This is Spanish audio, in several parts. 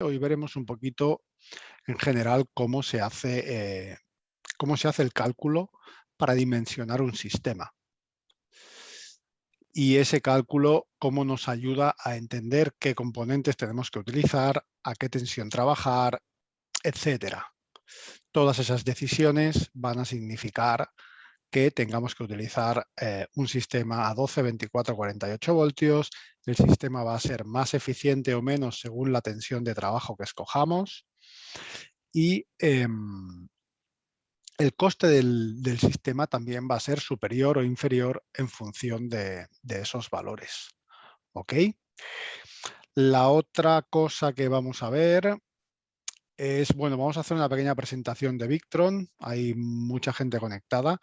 Hoy veremos un poquito en general cómo se hace el cálculo para dimensionar un sistema. Y ese cálculo, cómo nos ayuda a entender qué componentes tenemos que utilizar, a qué tensión trabajar, etcétera. Todas esas decisiones van a significar que tengamos que utilizar un sistema a 12, 24, 48 voltios. El sistema va a ser más eficiente o menos según la tensión de trabajo que escojamos. Y el coste del sistema también va a ser superior o inferior en función de esos valores. ¿Ok? La otra cosa que vamos a ver es, bueno, vamos a hacer una pequeña presentación de Victron. Hay mucha gente conectada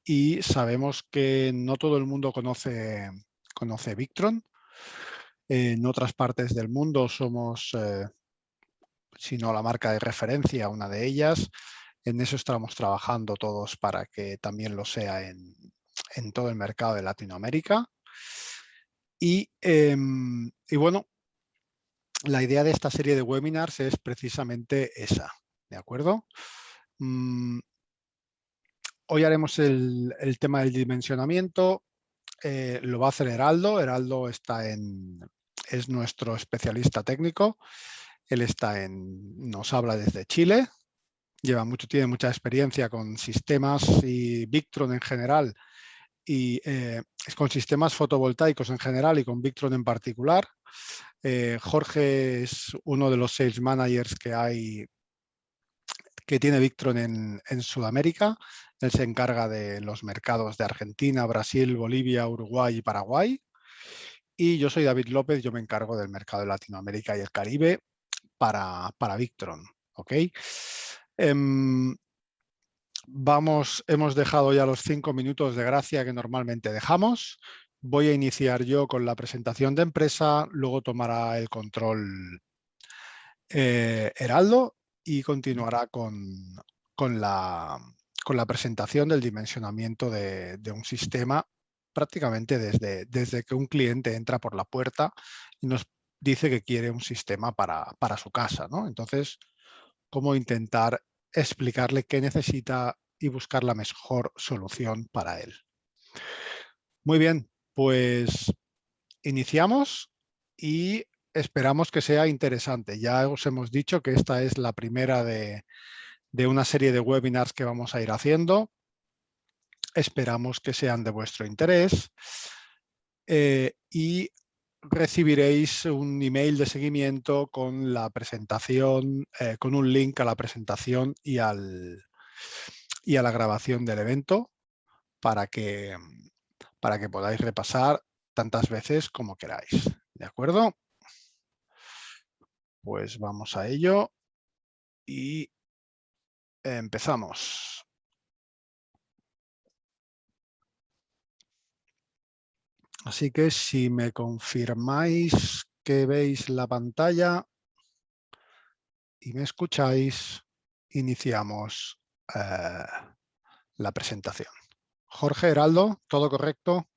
y sabemos que no todo el mundo conoce Victron. En otras partes del mundo somos, si no la marca de referencia, una de ellas. En eso estamos trabajando todos para que también lo sea en todo el mercado de Latinoamérica. Y bueno, la idea de esta serie de webinars es precisamente esa, ¿de acuerdo? Hoy haremos el tema del dimensionamiento. Lo va a hacer Heraldo. Heraldo es nuestro especialista técnico. Él nos habla desde Chile. Tiene mucha experiencia con sistemas y Victron en general y con sistemas fotovoltaicos en general y con Victron en particular. Jorge es uno de los sales managers que tiene Victron en Sudamérica. Él se encarga de los mercados de Argentina, Brasil, Bolivia, Uruguay y Paraguay. Y yo soy David López, yo me encargo del mercado de Latinoamérica y el Caribe para Victron. ¿Ok? Hemos dejado ya los 5 minutos de gracia que normalmente dejamos. Voy a iniciar yo con la presentación de empresa, luego tomará el control Heraldo y continuará con la presentación del dimensionamiento de un sistema prácticamente desde que un cliente entra por la puerta y nos dice que quiere un sistema para su casa, ¿no? Entonces, cómo intentar explicarle qué necesita y buscar la mejor solución para él. Muy bien, pues iniciamos y esperamos que sea interesante. Ya os hemos dicho que esta es la primera de una serie de webinars que vamos a ir haciendo. Esperamos que sean de vuestro interés y recibiréis un email de seguimiento con la presentación, con un link a la presentación y a la grabación del evento para que podáis repasar tantas veces como queráis. ¿De acuerdo? Pues vamos a ello y empezamos. Así que si me confirmáis que veis la pantalla y me escucháis, iniciamos la presentación. Jorge, Heraldo, ¿todo correcto?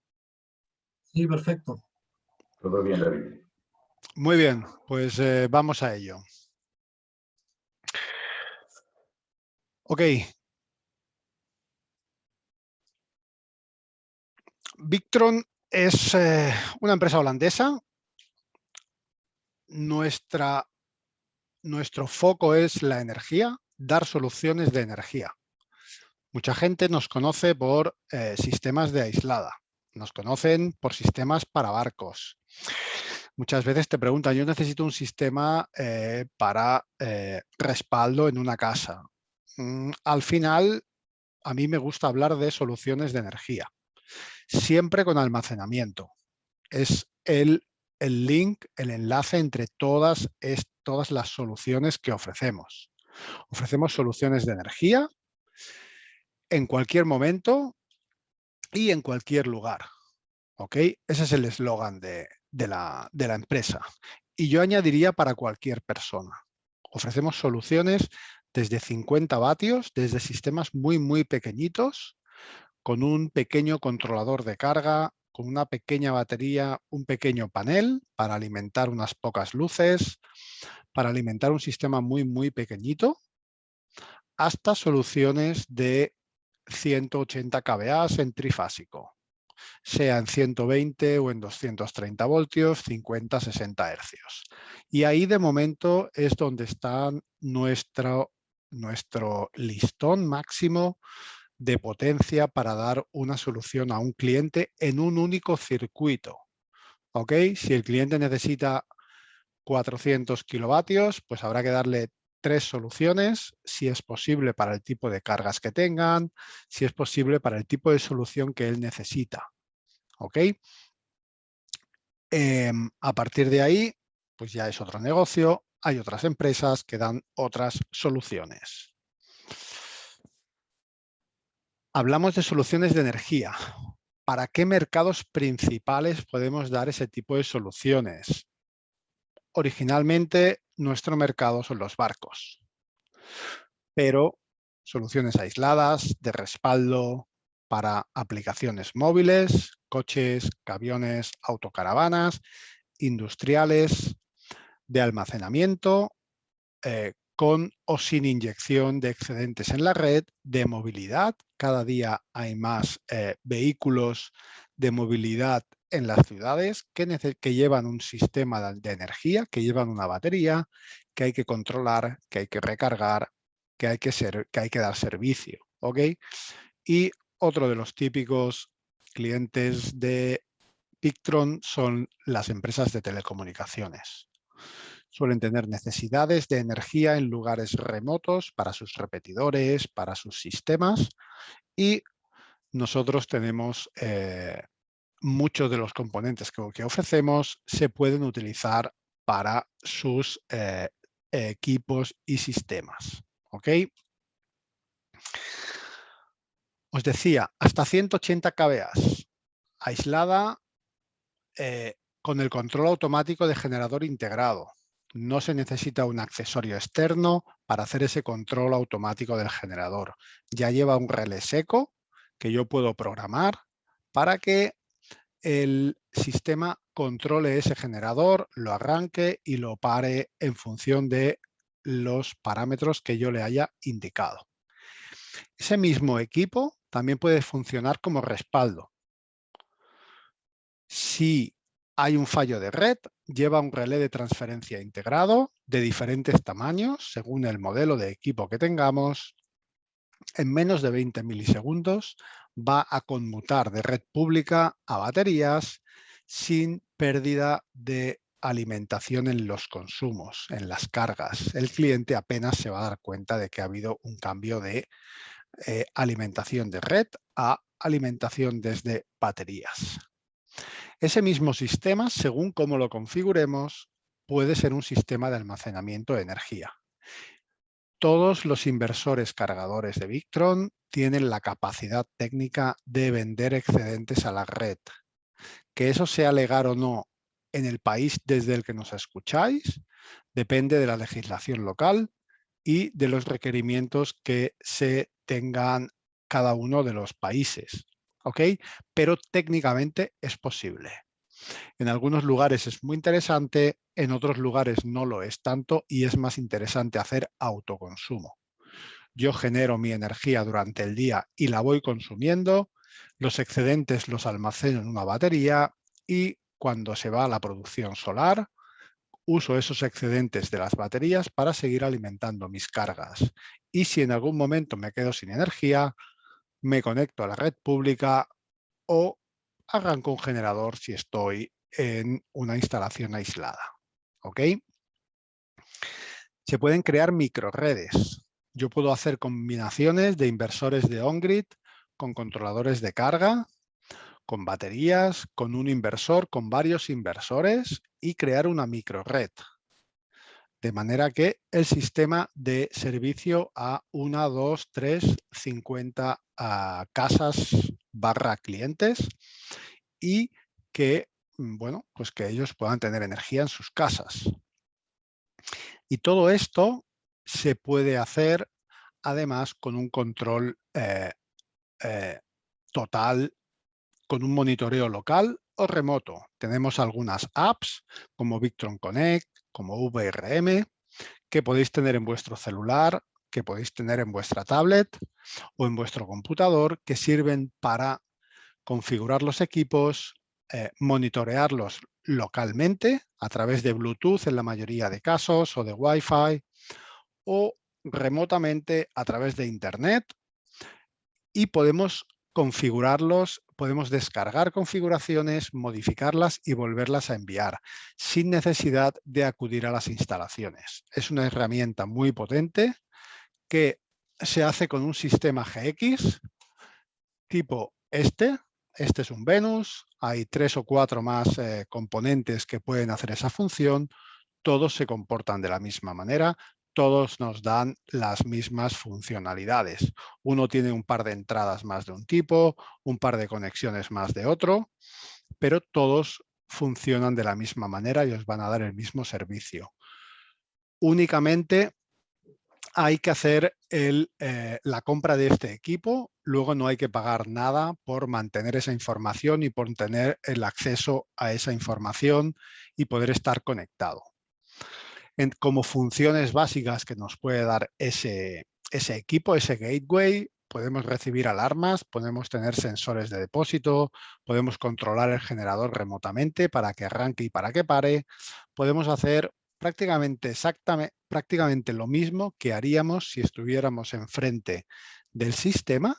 Sí, perfecto. Todo bien, David. Muy bien, pues vamos a ello. Ok. Victron es una empresa holandesa. Nuestro foco es la energía, dar soluciones de energía. Mucha gente nos conoce por sistemas de aislada, nos conocen por sistemas para barcos. Muchas veces te preguntan, yo necesito un sistema para respaldo en una casa. Al final, a mí me gusta hablar de soluciones de energía, siempre con almacenamiento. Es el link, el enlace entre todas las soluciones que ofrecemos. Ofrecemos soluciones de energía en cualquier momento y en cualquier lugar. ¿Ok? Ese es el eslogan de la empresa. Y yo añadiría para cualquier persona. Ofrecemos soluciones desde 50 vatios, desde sistemas muy, muy pequeñitos, con un pequeño controlador de carga con una pequeña batería, un pequeño panel para alimentar unas pocas luces, para alimentar un sistema muy, muy pequeñito, hasta soluciones de 180 kVA en trifásico, sea en 120 o en 230 voltios, 50, 60 hercios. Y ahí de momento es donde está nuestro listón máximo de potencia para dar una solución a un cliente en un único circuito. ¿Ok? Si el cliente necesita 400 kilovatios, pues habrá que darle 3 soluciones, si es posible para el tipo de cargas que tengan, si es posible para el tipo de solución que él necesita. ¿Ok? A partir de ahí, pues ya es otro negocio, hay otras empresas que dan otras soluciones. Hablamos de soluciones de energía. ¿Para qué mercados principales podemos dar ese tipo de soluciones? Originalmente, nuestro mercado son los barcos, pero soluciones aisladas, de respaldo para aplicaciones móviles, coches, camiones, autocaravanas, industriales, de almacenamiento, con o sin inyección de excedentes en la red, de movilidad. Cada día hay más vehículos de movilidad en las ciudades que llevan un sistema de energía, que llevan una batería, que hay que controlar, que hay que recargar, que hay que dar servicio. ¿Ok? Y otro de los típicos clientes de Victron son las empresas de telecomunicaciones. Suelen tener necesidades de energía en lugares remotos para sus repetidores, para sus sistemas, y nosotros tenemos muchos de los componentes que ofrecemos se pueden utilizar para sus equipos y sistemas. ¿Ok? Os decía, hasta 180 kVA, aislada, con el control automático de generador integrado. No se necesita un accesorio externo para hacer ese control automático del generador. Ya lleva un relé seco que yo puedo programar para que el sistema controle ese generador, lo arranque y lo pare en función de los parámetros que yo le haya indicado. Ese mismo equipo también puede funcionar como respaldo. Si hay un fallo de red, lleva un relé de transferencia integrado de diferentes tamaños según el modelo de equipo que tengamos. En menos de 20 milisegundos va a conmutar de red pública a baterías sin pérdida de alimentación en los consumos, en las cargas. El cliente apenas se va a dar cuenta de que ha habido un cambio de alimentación de red a alimentación desde baterías. Ese mismo sistema, según cómo lo configuremos, puede ser un sistema de almacenamiento de energía. Todos los inversores cargadores de Victron tienen la capacidad técnica de vender excedentes a la red. Que eso sea legal o no en el país desde el que nos escucháis, depende de la legislación local y de los requerimientos que se tengan cada uno de los países. ¿Ok? Pero técnicamente es posible. En algunos lugares es muy interesante, en otros lugares no lo es tanto y es más interesante hacer autoconsumo. Yo genero mi energía durante el día y la voy consumiendo, los excedentes los almaceno en una batería y cuando se va a la producción solar, uso esos excedentes de las baterías para seguir alimentando mis cargas. Y si en algún momento me quedo sin energía, me conecto a la red pública o arranco un generador si estoy en una instalación aislada. ¿Ok? Se pueden crear microredes. Yo puedo hacer combinaciones de inversores de on-grid con controladores de carga, con baterías, con un inversor, con varios inversores y crear una microred. De manera que el sistema dé servicio a 1, 2, 3, 50 casas / clientes y que, bueno, pues que ellos puedan tener energía en sus casas. Y todo esto se puede hacer además con un control total con un monitoreo local o remoto. Tenemos algunas apps como Victron Connect, como VRM, que podéis tener en vuestro celular, que podéis tener en vuestra tablet o en vuestro computador, que sirven para configurar los equipos, monitorearlos localmente a través de Bluetooth en la mayoría de casos o de Wi-Fi o remotamente a través de Internet, y podemos configurarlos, podemos descargar configuraciones, modificarlas y volverlas a enviar sin necesidad de acudir a las instalaciones. Es una herramienta muy potente que se hace con un sistema GX tipo este. Este es un Venus, hay 3 o 4 más componentes que pueden hacer esa función, todos se comportan de la misma manera, todos nos dan las mismas funcionalidades. Uno tiene un par de entradas más de un tipo, un par de conexiones más de otro, pero todos funcionan de la misma manera y os van a dar el mismo servicio. Únicamente hay que hacer la compra de este equipo, luego no hay que pagar nada por mantener esa información y por tener el acceso a esa información y poder estar conectado. Como funciones básicas que nos puede dar ese equipo, ese gateway, podemos recibir alarmas, podemos tener sensores de depósito, podemos controlar el generador remotamente para que arranque y para que pare, podemos hacer prácticamente lo mismo que haríamos si estuviéramos enfrente del sistema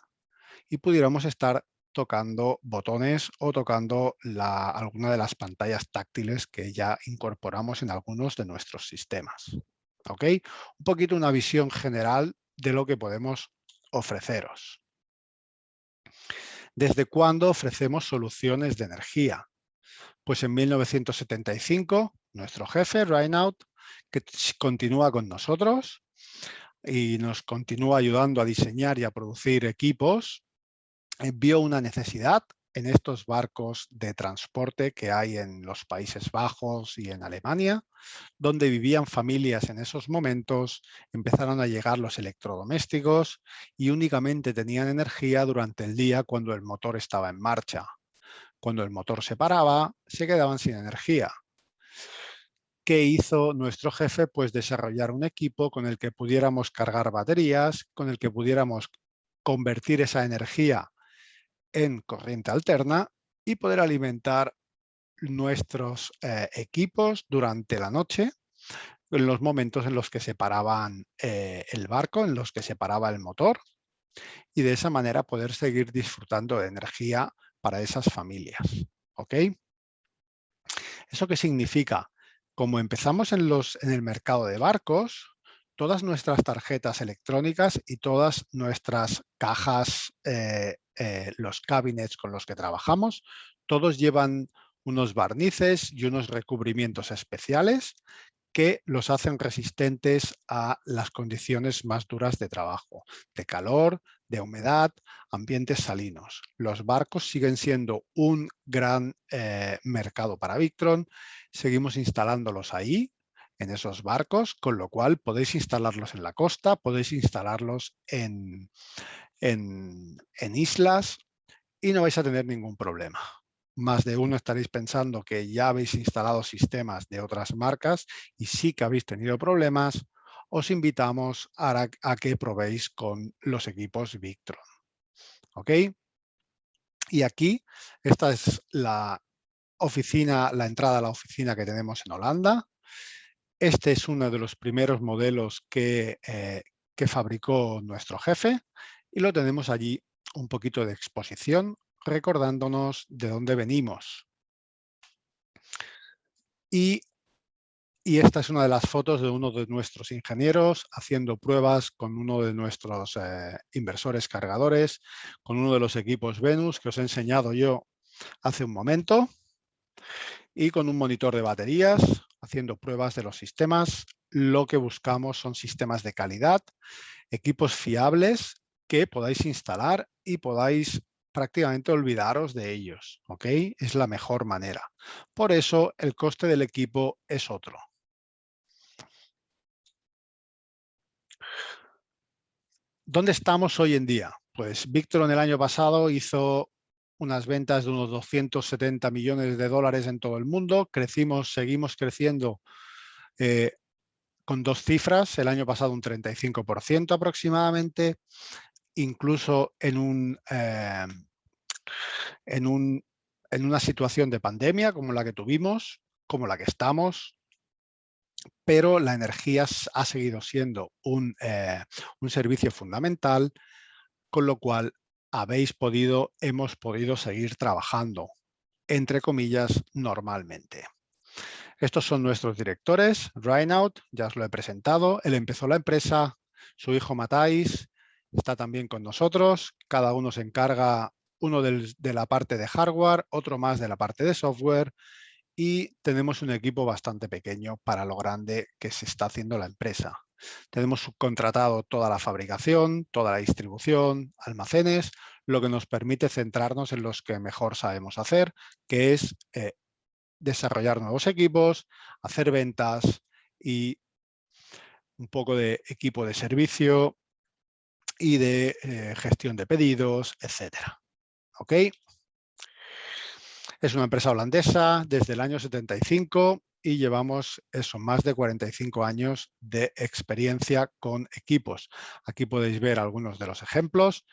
y pudiéramos estar tocando botones o tocando alguna de las pantallas táctiles que ya incorporamos en algunos de nuestros sistemas. ¿Ok? Un poquito una visión general de lo que podemos ofreceros. ¿Desde cuándo ofrecemos soluciones de energía? Pues en 1975, nuestro jefe, Reinout, que continúa con nosotros y nos continúa ayudando a diseñar y a producir equipos, vio una necesidad en estos barcos de transporte que hay en los Países Bajos y en Alemania, donde vivían familias en esos momentos, empezaron a llegar los electrodomésticos y únicamente tenían energía durante el día cuando el motor estaba en marcha. Cuando el motor se paraba, se quedaban sin energía. ¿Qué hizo nuestro jefe? Pues desarrollar un equipo con el que pudiéramos cargar baterías, con el que pudiéramos convertir esa energía en corriente alterna y poder alimentar nuestros equipos durante la noche, en los momentos en los que se paraban el barco, en los que se paraba el motor, y de esa manera poder seguir disfrutando de energía para esas familias. ¿Ok? ¿Eso qué significa? Como empezamos en el mercado de barcos, todas nuestras tarjetas electrónicas y todas nuestras cajas, los cabinets con los que trabajamos, todos llevan unos barnices y unos recubrimientos especiales que los hacen resistentes a las condiciones más duras de trabajo, de calor, de humedad, ambientes salinos. Los barcos siguen siendo un gran mercado para Victron. Seguimos instalándolos ahí, en esos barcos, con lo cual podéis instalarlos en la costa, podéis instalarlos en islas y no vais a tener ningún problema. Más de uno estaréis pensando que ya habéis instalado sistemas de otras marcas y sí que habéis tenido problemas. Os invitamos a que probéis con los equipos Victron. ¿Ok? Y aquí, esta es la entrada a la oficina que tenemos en Holanda. Este es uno de los primeros modelos que fabricó nuestro jefe y lo tenemos allí un poquito de exposición, recordándonos de dónde venimos. Y esta es una de las fotos de uno de nuestros ingenieros haciendo pruebas con uno de nuestros inversores cargadores, con uno de los equipos Venus que os he enseñado yo hace un momento, y con un monitor de baterías, haciendo pruebas de los sistemas. Lo que buscamos son sistemas de calidad, equipos fiables que podáis instalar y podáis prácticamente olvidaros de ellos. ¿Ok? Es la mejor manera. Por eso el coste del equipo es otro. ¿Dónde estamos hoy en día? Pues Victron el año pasado hizo unas ventas de unos 270 millones de dólares en todo el mundo. Seguimos creciendo con 2 cifras, el año pasado un 35% aproximadamente, incluso en una situación de pandemia como la que tuvimos, como la que estamos, pero la energía ha seguido siendo un servicio fundamental, con lo cual hemos podido seguir trabajando, entre comillas, normalmente. Estos son nuestros directores. Reinout, ya os lo he presentado. Él empezó la empresa, su hijo Matthijs está también con nosotros. Cada uno se encarga, uno de la parte de hardware, otro más de la parte de software, y tenemos un equipo bastante pequeño para lo grande que se está haciendo la empresa. Tenemos subcontratado toda la fabricación, toda la distribución, almacenes, lo que nos permite centrarnos en los que mejor sabemos hacer, que es desarrollar nuevos equipos, hacer ventas y un poco de equipo de servicio y de gestión de pedidos, etcétera. ¿Ok? Es una empresa holandesa desde el año 75 y llevamos más de 45 años de experiencia con equipos. Aquí podéis ver algunos de los ejemplos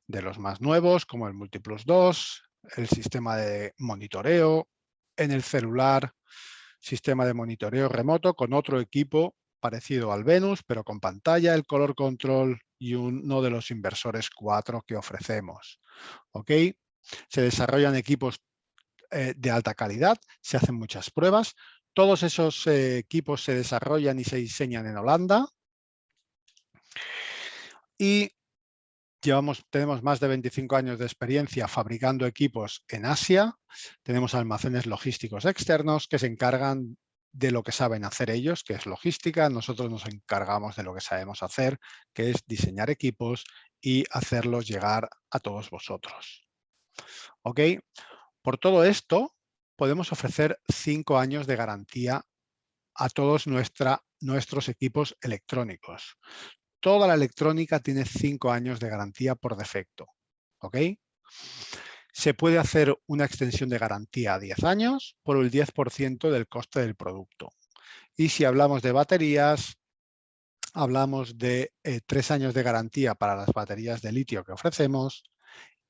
de los más nuevos, como el Multiplus 2, el sistema de monitoreo, en el celular, sistema de monitoreo remoto con otro equipo parecido al Venus, pero con pantalla, el color control y uno de los inversores 4 que ofrecemos. ¿Ok? Se desarrollan equipos de alta calidad, se hacen muchas pruebas. Todos esos equipos se desarrollan y se diseñan en Holanda. Y tenemos más de 25 años de experiencia fabricando equipos en Asia. Tenemos almacenes logísticos externos que se encargan de lo que saben hacer ellos, que es logística. Nosotros nos encargamos de lo que sabemos hacer, que es diseñar equipos y hacerlos llegar a todos vosotros. ¿Ok? Por todo esto, podemos ofrecer 5 años de garantía a todos nuestros equipos electrónicos. Toda la electrónica tiene 5 años de garantía por defecto. ¿Ok? Se puede hacer una extensión de garantía a 10 años por el 10% del coste del producto. Y si hablamos de baterías, hablamos de 3 años de garantía para las baterías de litio que ofrecemos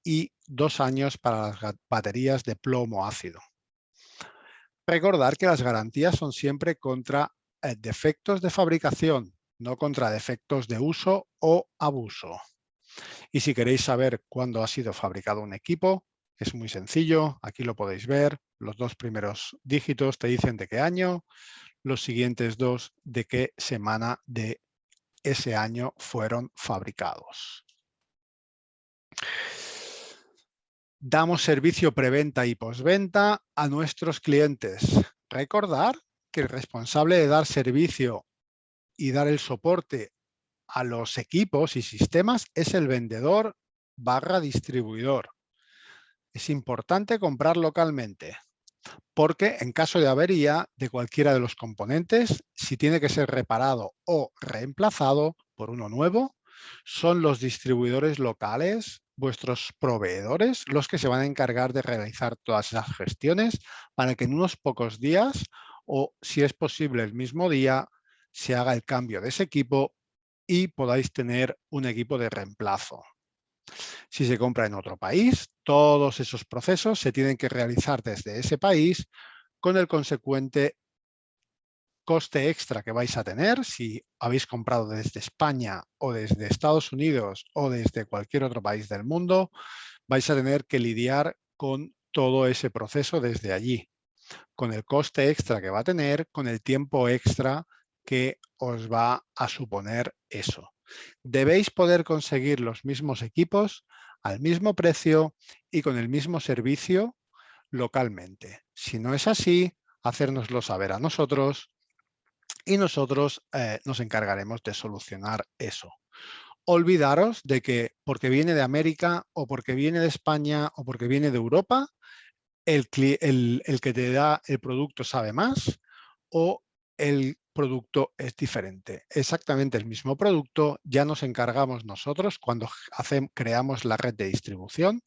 y 2 años para las baterías de plomo ácido. Recordar que las garantías son siempre contra defectos de fabricación, no contra defectos de uso o abuso. Y si queréis saber cuándo ha sido fabricado un equipo, es muy sencillo. Aquí lo podéis ver. Los 2 primeros dígitos te dicen de qué año, los siguientes 2 de qué semana de ese año fueron fabricados. Damos servicio preventa y postventa a nuestros clientes. Recordar que el responsable de dar servicio y dar el soporte a los equipos y sistemas es el vendedor / distribuidor. Es importante comprar localmente, porque en caso de avería de cualquiera de los componentes, si tiene que ser reparado o reemplazado por uno nuevo, son los distribuidores locales, vuestros proveedores, los que se van a encargar de realizar todas esas gestiones para que en unos pocos días, o si es posible el mismo día, se haga el cambio de ese equipo y podáis tener un equipo de reemplazo. Si se compra en otro país, todos esos procesos se tienen que realizar desde ese país con el consecuente coste extra que vais a tener si habéis comprado desde España o desde Estados Unidos o desde cualquier otro país del mundo, vais a tener que lidiar con todo ese proceso desde allí, con el coste extra que va a tener, con el tiempo extra que os va a suponer eso. Debéis poder conseguir los mismos equipos al mismo precio y con el mismo servicio localmente. Si no es así, hacérnoslo saber a nosotros y nosotros nos encargaremos de solucionar eso. Olvidaros de que porque viene de América o porque viene de España o porque viene de Europa, el que te da el producto sabe más o el producto es diferente. Exactamente el mismo producto, ya nos encargamos nosotros cuando creamos la red de distribución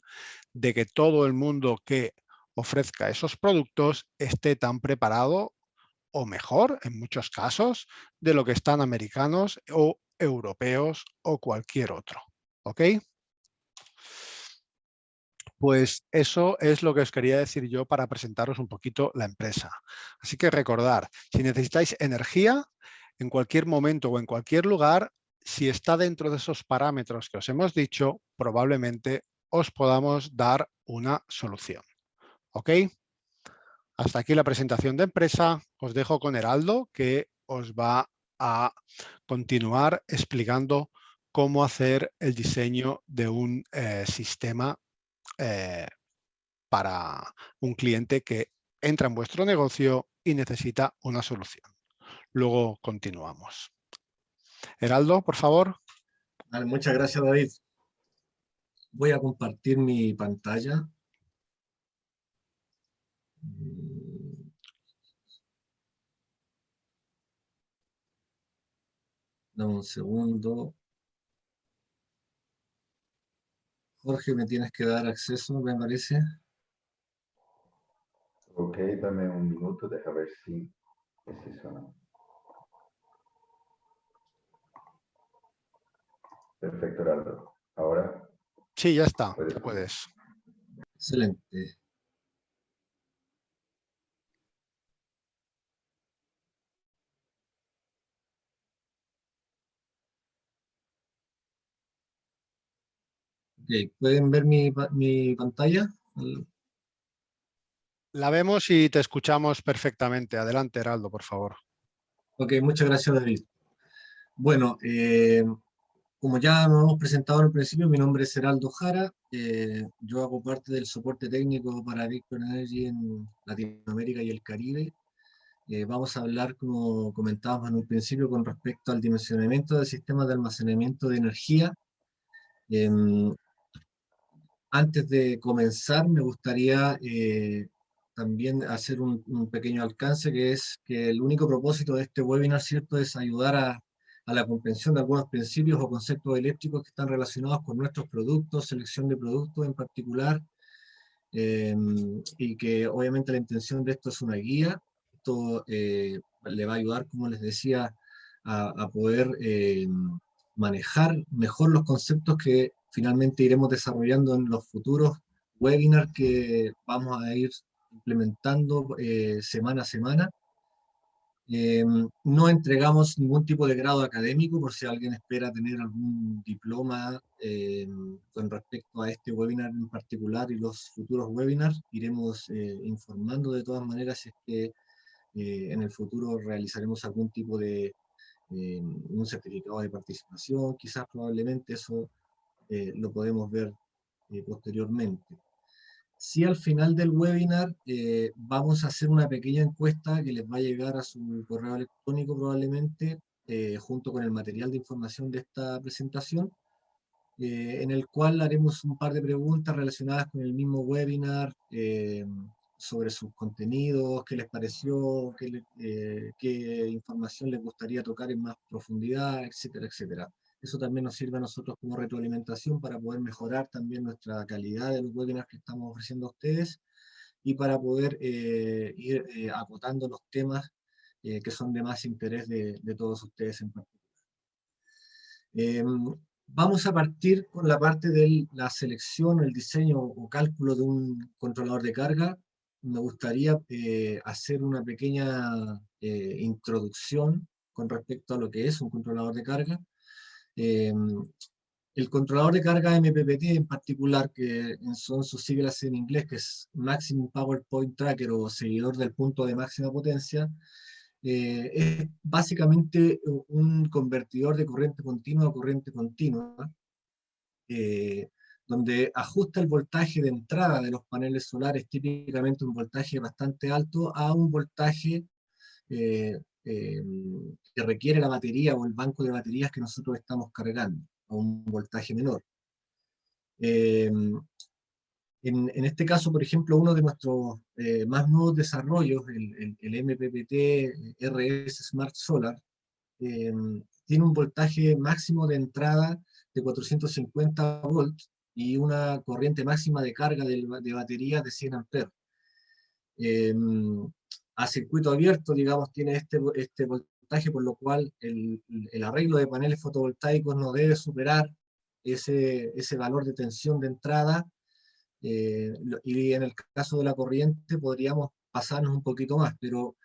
de que todo el mundo que ofrezca esos productos esté tan preparado o mejor, en muchos casos, de lo que están americanos o europeos o cualquier otro. ¿Ok? Pues eso es lo que os quería decir yo para presentaros un poquito la empresa. Así que recordar, si necesitáis energía, en cualquier momento o en cualquier lugar, si está dentro de esos parámetros que os hemos dicho, probablemente os podamos dar una solución. ¿Ok? Hasta aquí la presentación de empresa. Os dejo con Heraldo, que os va a continuar explicando cómo hacer el diseño de un sistema para un cliente que entra en vuestro negocio y necesita una solución. Luego continuamos. Heraldo, por favor. Vale, muchas gracias, David. Voy a compartir mi pantalla. Dame un segundo. Jorge, me tienes que dar acceso, me parece. Ok, dame un minuto, deja ver si es eso, ¿no? Perfecto, Heraldo. Ahora Sí, ya está. puedes. Puedes. Excelente. Ok, ¿pueden ver mi pantalla? La vemos y te escuchamos perfectamente. Adelante, Heraldo, por favor. Ok, muchas gracias, David. Bueno, como ya nos hemos presentado al principio, mi nombre es Heraldo Jara. Yo hago parte del soporte técnico para Victor Energy en Latinoamérica y el Caribe. Vamos a hablar, como comentábamos en un principio, con respecto al dimensionamiento del sistema de almacenamiento de energía. Antes de comenzar, me gustaría también hacer un pequeño alcance, que es que el único propósito de este webinar, ¿cierto?, es ayudar a la comprensión de algunos principios o conceptos eléctricos que están relacionados con nuestros productos, selección de productos en particular, y que obviamente la intención de esto es una guía. Esto le va a ayudar, como les decía, a poder manejar mejor los conceptos que finalmente iremos desarrollando en los futuros webinars que vamos a ir implementando semana a semana. No entregamos ningún tipo de grado académico, por si alguien espera tener algún diploma con respecto a este webinar en particular y los futuros webinars. Iremos informando de todas maneras si es que en el futuro realizaremos algún tipo de un certificado de participación, quizás probablemente eso lo podemos ver posteriormente. Si al final del webinar vamos a hacer una pequeña encuesta que les va a llegar a su correo electrónico probablemente, junto con el material de información de esta presentación, en el cual haremos un par de preguntas relacionadas con el mismo webinar, sobre sus contenidos, qué les pareció, qué información les gustaría tocar en más profundidad, etcétera, etcétera. Eso también nos sirve a nosotros como retroalimentación para poder mejorar también nuestra calidad de los webinars que estamos ofreciendo a ustedes y para poder ir acotando los temas que son de más interés de todos ustedes en particular. Vamos a partir con la parte de la selección, el diseño o cálculo de un controlador de carga. Me gustaría hacer una pequeña introducción con respecto a lo que es un controlador de carga. El controlador de carga MPPT en particular, que son sus siglas en inglés, que es Maximum Power Point Tracker o seguidor del punto de máxima potencia, es básicamente un convertidor de corriente continua a corriente continua, donde ajusta el voltaje de entrada de los paneles solares, típicamente un voltaje bastante alto, a un voltaje que requiere la batería o el banco de baterías que nosotros estamos cargando, a un voltaje menor. En este caso, por ejemplo, uno de nuestros más nuevos desarrollos, el MPPT RS Smart Solar, tiene un voltaje máximo de entrada de 450 volts y una corriente máxima de carga de batería de 100 amperes. A circuito abierto, digamos, tiene este voltaje, por lo cual el arreglo de paneles fotovoltaicos no debe superar ese valor de tensión de entrada, y en el caso de la corriente podríamos pasarnos un poquito más, pero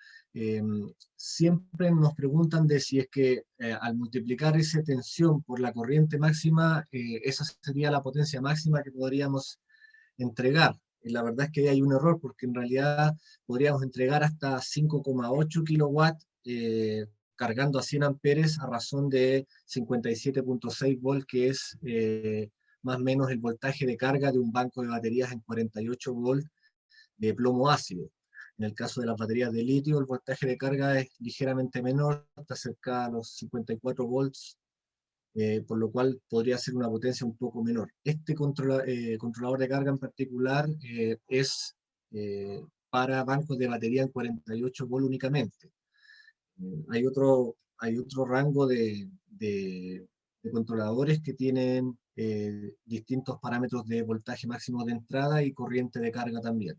siempre nos preguntan de si es que al multiplicar esa tensión por la corriente máxima, esa sería la potencia máxima que podríamos entregar. Y la verdad es que hay un error, porque en realidad podríamos entregar hasta 5,8 kilowatts cargando a 100 amperes a razón de 57,6 volts, que es más o menos el voltaje de carga de un banco de baterías en 48 volts de plomo ácido. En el caso de las baterías de litio, el voltaje de carga es ligeramente menor, está cerca a los 54 volts, por lo cual podría ser una potencia un poco menor. Este controlador de carga en particular es para bancos de batería en 48 volts únicamente. Hay otro rango de controladores que tienen distintos parámetros de voltaje máximo de entrada y corriente de carga también.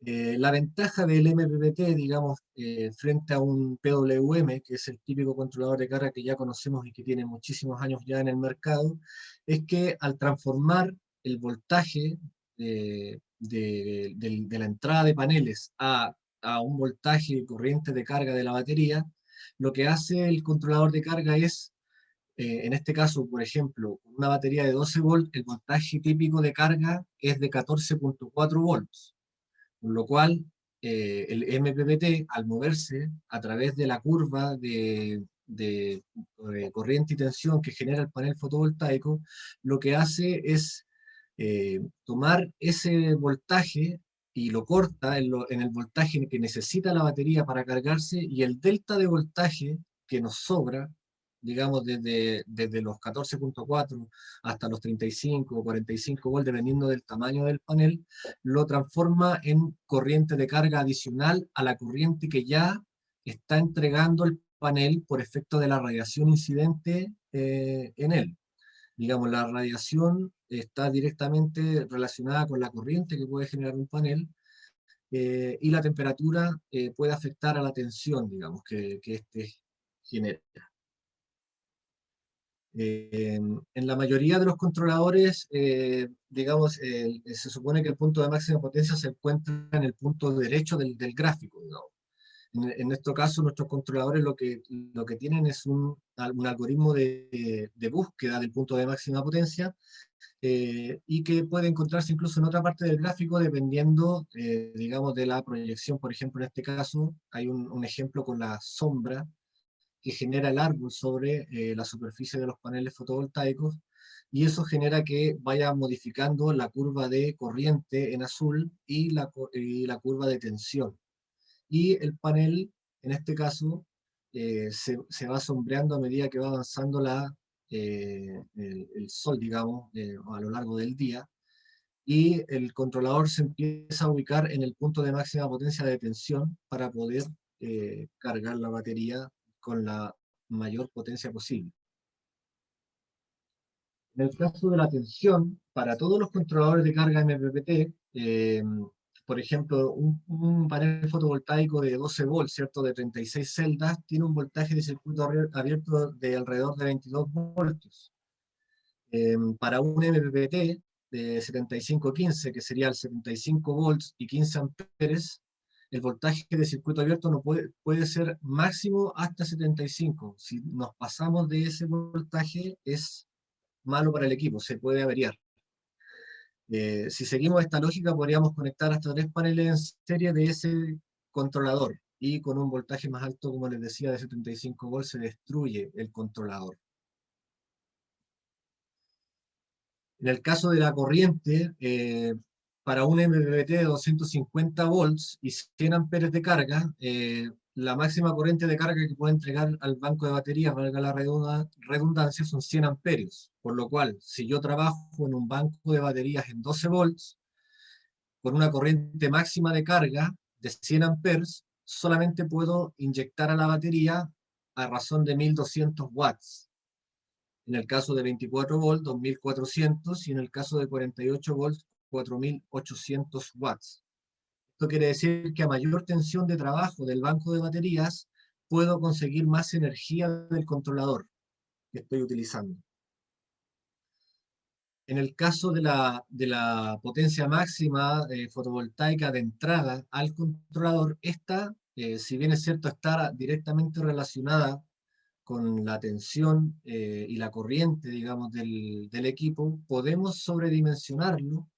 La ventaja del MPPT, digamos, frente a un PWM, que es el típico controlador de carga que ya conocemos y que tiene muchísimos años ya en el mercado, es que al transformar el voltaje de la entrada de paneles a un voltaje y corriente de carga de la batería, lo que hace el controlador de carga es, en este caso, por ejemplo, una batería de 12 volts, el voltaje típico de carga es de 14,4 volts. Con lo cual, el MPPT, al moverse a través de la curva de corriente y tensión que genera el panel fotovoltaico, lo que hace es tomar ese voltaje y lo corta en el voltaje que necesita la batería para cargarse, y el delta de voltaje que nos sobra, digamos desde los 14,4 hasta los 35 o 45 volts, dependiendo del tamaño del panel, lo transforma en corriente de carga adicional a la corriente que ya está entregando el panel por efecto de la radiación incidente en él. Digamos, la radiación está directamente relacionada con la corriente que puede generar un panel, y la temperatura puede afectar a la tensión, digamos, que este genera. En la mayoría de los controladores, digamos, se supone que el punto de máxima potencia se encuentra en el punto derecho del gráfico, digamos. En este caso, nuestros controladores lo que tienen es un algoritmo de búsqueda del punto de máxima potencia, y que puede encontrarse incluso en otra parte del gráfico dependiendo, digamos, de la proyección. Por ejemplo, en este caso hay un ejemplo con la sombra que genera el árbol sobre la superficie de los paneles fotovoltaicos, y eso genera que vaya modificando la curva de corriente en azul y la curva de tensión. Y el panel, en este caso, se va sombreando a medida que va avanzando el sol, digamos, a lo largo del día, y el controlador se empieza a ubicar en el punto de máxima potencia de tensión para poder cargar la batería con la mayor potencia posible. En el caso de la tensión, para todos los controladores de carga MPPT, por ejemplo, un panel fotovoltaico de 12 volts, ¿cierto?, de 36 celdas, tiene un voltaje de circuito abierto de alrededor de 22 voltios. Para un MPPT de 7515, que sería el 75 volts y 15 amperes, el voltaje de circuito abierto no puede ser máximo hasta 75. Si nos pasamos de ese voltaje, es malo para el equipo, se puede averiar. Si seguimos esta lógica, podríamos conectar hasta 3 paneles en serie de ese controlador, y con un voltaje más alto, como les decía, de 75 volts, se destruye el controlador. En el caso de la corriente, para un MPPT de 250 volts y 100 amperes de carga, la máxima corriente de carga que puede entregar al banco de baterías, valga la redundancia, son 100 amperios. Por lo cual, si yo trabajo en un banco de baterías en 12 volts, con una corriente máxima de carga de 100 amperes, solamente puedo inyectar a la batería a razón de 1200 watts. En el caso de 24 volts, 2400, y en el caso de 48 volts, 4800 watts. Esto quiere decir que a mayor tensión de trabajo del banco de baterías, puedo conseguir más energía del controlador que estoy utilizando. En el caso de la potencia máxima fotovoltaica de entrada al controlador, esta, si bien es cierto, está directamente relacionada con la tensión y la corriente, digamos, del equipo, podemos sobredimensionarlo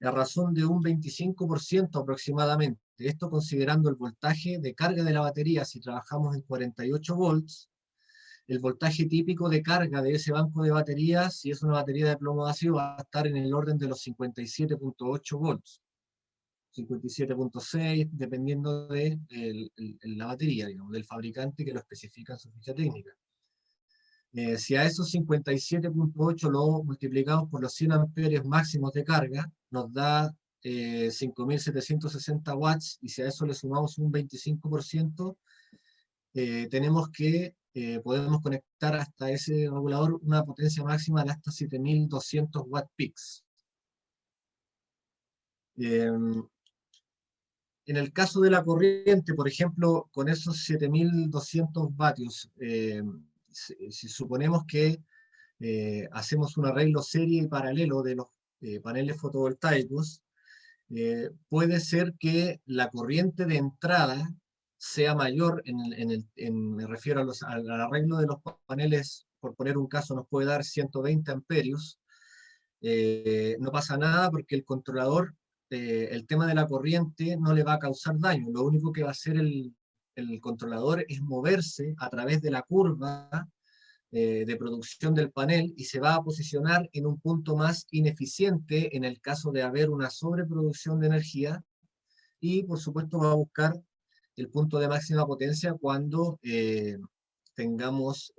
a razón de un 25% aproximadamente. Esto considerando el voltaje de carga de la batería, si trabajamos en 48 volts, el voltaje típico de carga de ese banco de baterías, si es una batería de plomo ácido, va a estar en el orden de los 57.8 volts. 57.6, dependiendo de la batería, digamos, del fabricante que lo especifica en su ficha técnica. Si a esos 57.8 lo multiplicamos por los 100 amperios máximos de carga, nos da 5.760 watts, y si a eso le sumamos un 25%, tenemos que podemos conectar hasta ese regulador una potencia máxima de hasta 7.200 watt peaks. En el caso de la corriente, por ejemplo, con esos 7.200 vatios, si suponemos que hacemos un arreglo serie y paralelo de los paneles fotovoltaicos, puede ser que la corriente de entrada sea mayor, me refiero al arreglo de los paneles, por poner un caso, nos puede dar 120 amperios. No pasa nada porque el controlador, el tema de la corriente no le va a causar daño. Lo único que va a hacer el controlador es moverse a través de la curva de producción del panel, y se va a posicionar en un punto más ineficiente en el caso de haber una sobreproducción de energía, y por supuesto va a buscar el punto de máxima potencia cuando tengamos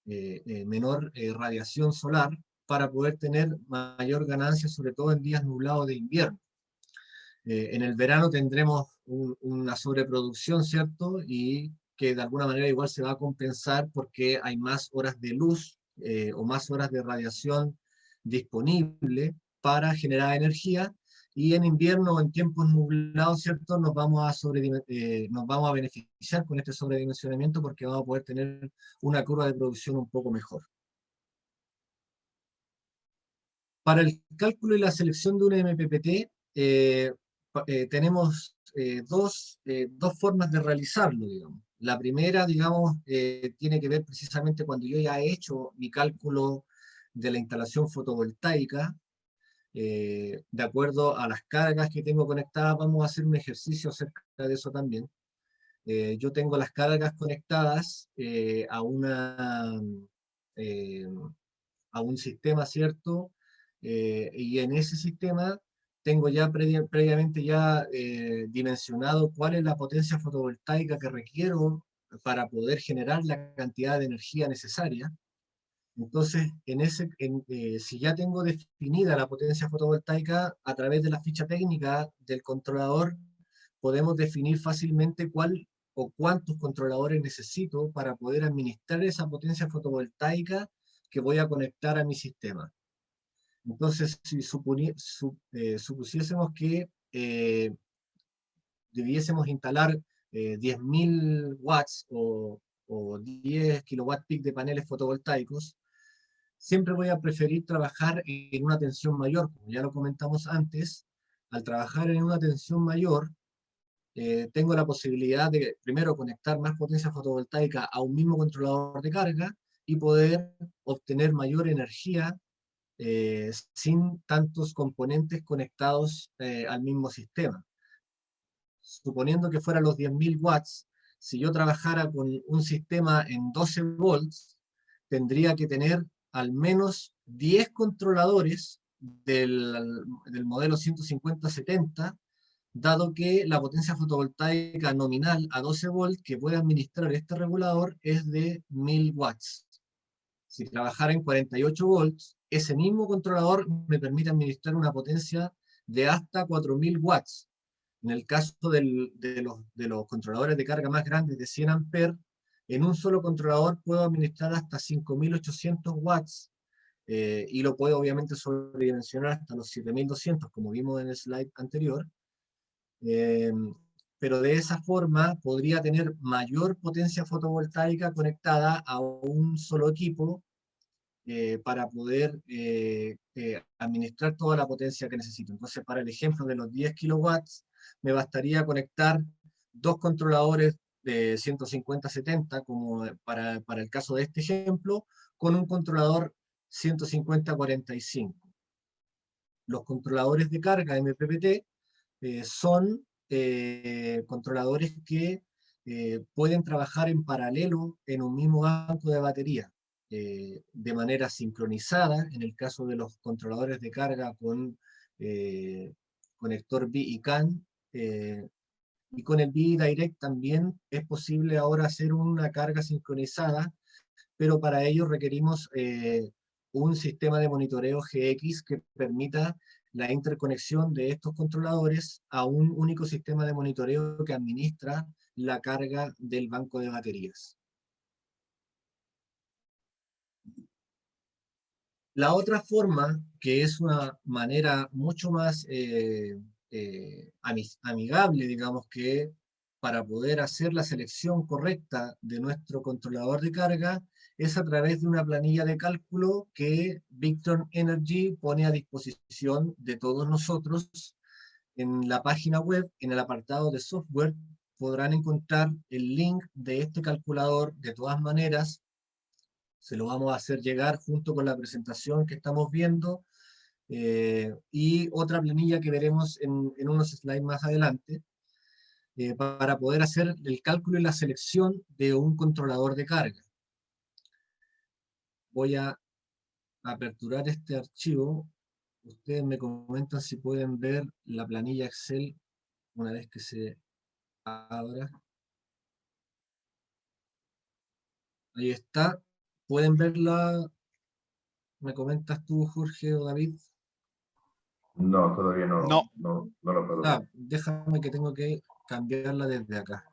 menor radiación solar, para poder tener mayor ganancia, sobre todo en días nublados de invierno. En el verano tendremos una sobreproducción, ¿cierto? Y que de alguna manera igual se va a compensar porque hay más horas de luz o más horas de radiación disponible para generar energía, y en invierno o en tiempos nublados, ¿cierto? Nos vamos a beneficiar con este sobredimensionamiento, porque vamos a poder tener una curva de producción un poco mejor. Para el cálculo y la selección de un MPPT, tenemos dos formas de realizarlo, digamos. La primera, digamos, tiene que ver precisamente cuando yo ya he hecho mi cálculo de la instalación fotovoltaica, de acuerdo a las cargas que tengo conectadas. Vamos a hacer un ejercicio acerca de eso también. Yo tengo las cargas conectadas a un sistema, ¿cierto? Y en ese sistema tengo ya previamente ya dimensionado cuál es la potencia fotovoltaica que requiero para poder generar la cantidad de energía necesaria. Entonces, si ya tengo definida la potencia fotovoltaica, a través de la ficha técnica del controlador, podemos definir fácilmente cuál o cuántos controladores necesito para poder administrar esa potencia fotovoltaica que voy a conectar a mi sistema. Entonces, si supusiésemos que debiésemos instalar 10.000 watts o 10 kilowatt peak de paneles fotovoltaicos, siempre voy a preferir trabajar en una tensión mayor. Como ya lo comentamos antes, al trabajar en una tensión mayor, tengo la posibilidad de, primero, conectar más potencia fotovoltaica a un mismo controlador de carga y poder obtener mayor energía sin tantos componentes conectados al mismo sistema. Suponiendo que fueran los 10.000 watts, si yo trabajara con un sistema en 12 volts, tendría que tener al menos 10 controladores del modelo 150-70, dado que la potencia fotovoltaica nominal a 12 volts que puede administrar este regulador es de 1.000 watts. Si trabajara en 48 volts, ese mismo controlador me permite administrar una potencia de hasta 4.000 watts. En el caso de los controladores de carga más grandes de 100 amperes, En un solo controlador puedo administrar hasta 5.800 watts, y lo puedo obviamente sobredimensionar hasta los 7.200, como vimos en el slide anterior. Pero de esa forma podría tener mayor potencia fotovoltaica conectada a un solo equipo, para poder administrar toda la potencia que necesito. Entonces, para el ejemplo de los 10 kilowatts, me bastaría conectar dos controladores de 150-70, como para el caso de este ejemplo, con un controlador 150-45. Los controladores de carga MPPT son controladores que pueden trabajar en paralelo en un mismo banco de batería, de manera sincronizada, en el caso de los controladores de carga con conector BI y CAN, y con el BI Direct también es posible ahora hacer una carga sincronizada, pero para ello requerimos un sistema de monitoreo GX que permita la interconexión de estos controladores a un único sistema de monitoreo que administra la carga del banco de baterías. La otra forma, que es una manera mucho más amigable, digamos, que para poder hacer la selección correcta de nuestro controlador de carga, es a través de una planilla de cálculo que Victron Energy pone a disposición de todos nosotros. En la página web, en el apartado de software, podrán encontrar el link de este calculador. De todas maneras, se lo vamos a hacer llegar junto con la presentación que estamos viendo, y otra planilla que veremos en unos slides más adelante, para poder hacer el cálculo y la selección de un controlador de carga. Voy a aperturar este archivo. Ustedes me comentan si pueden ver la planilla Excel una vez que se abra. Ahí está. ¿Pueden verla? ¿Me comentas tú, Jorge o David? No, todavía No. no lo puedo ver. Déjame que tengo que cambiarla desde acá.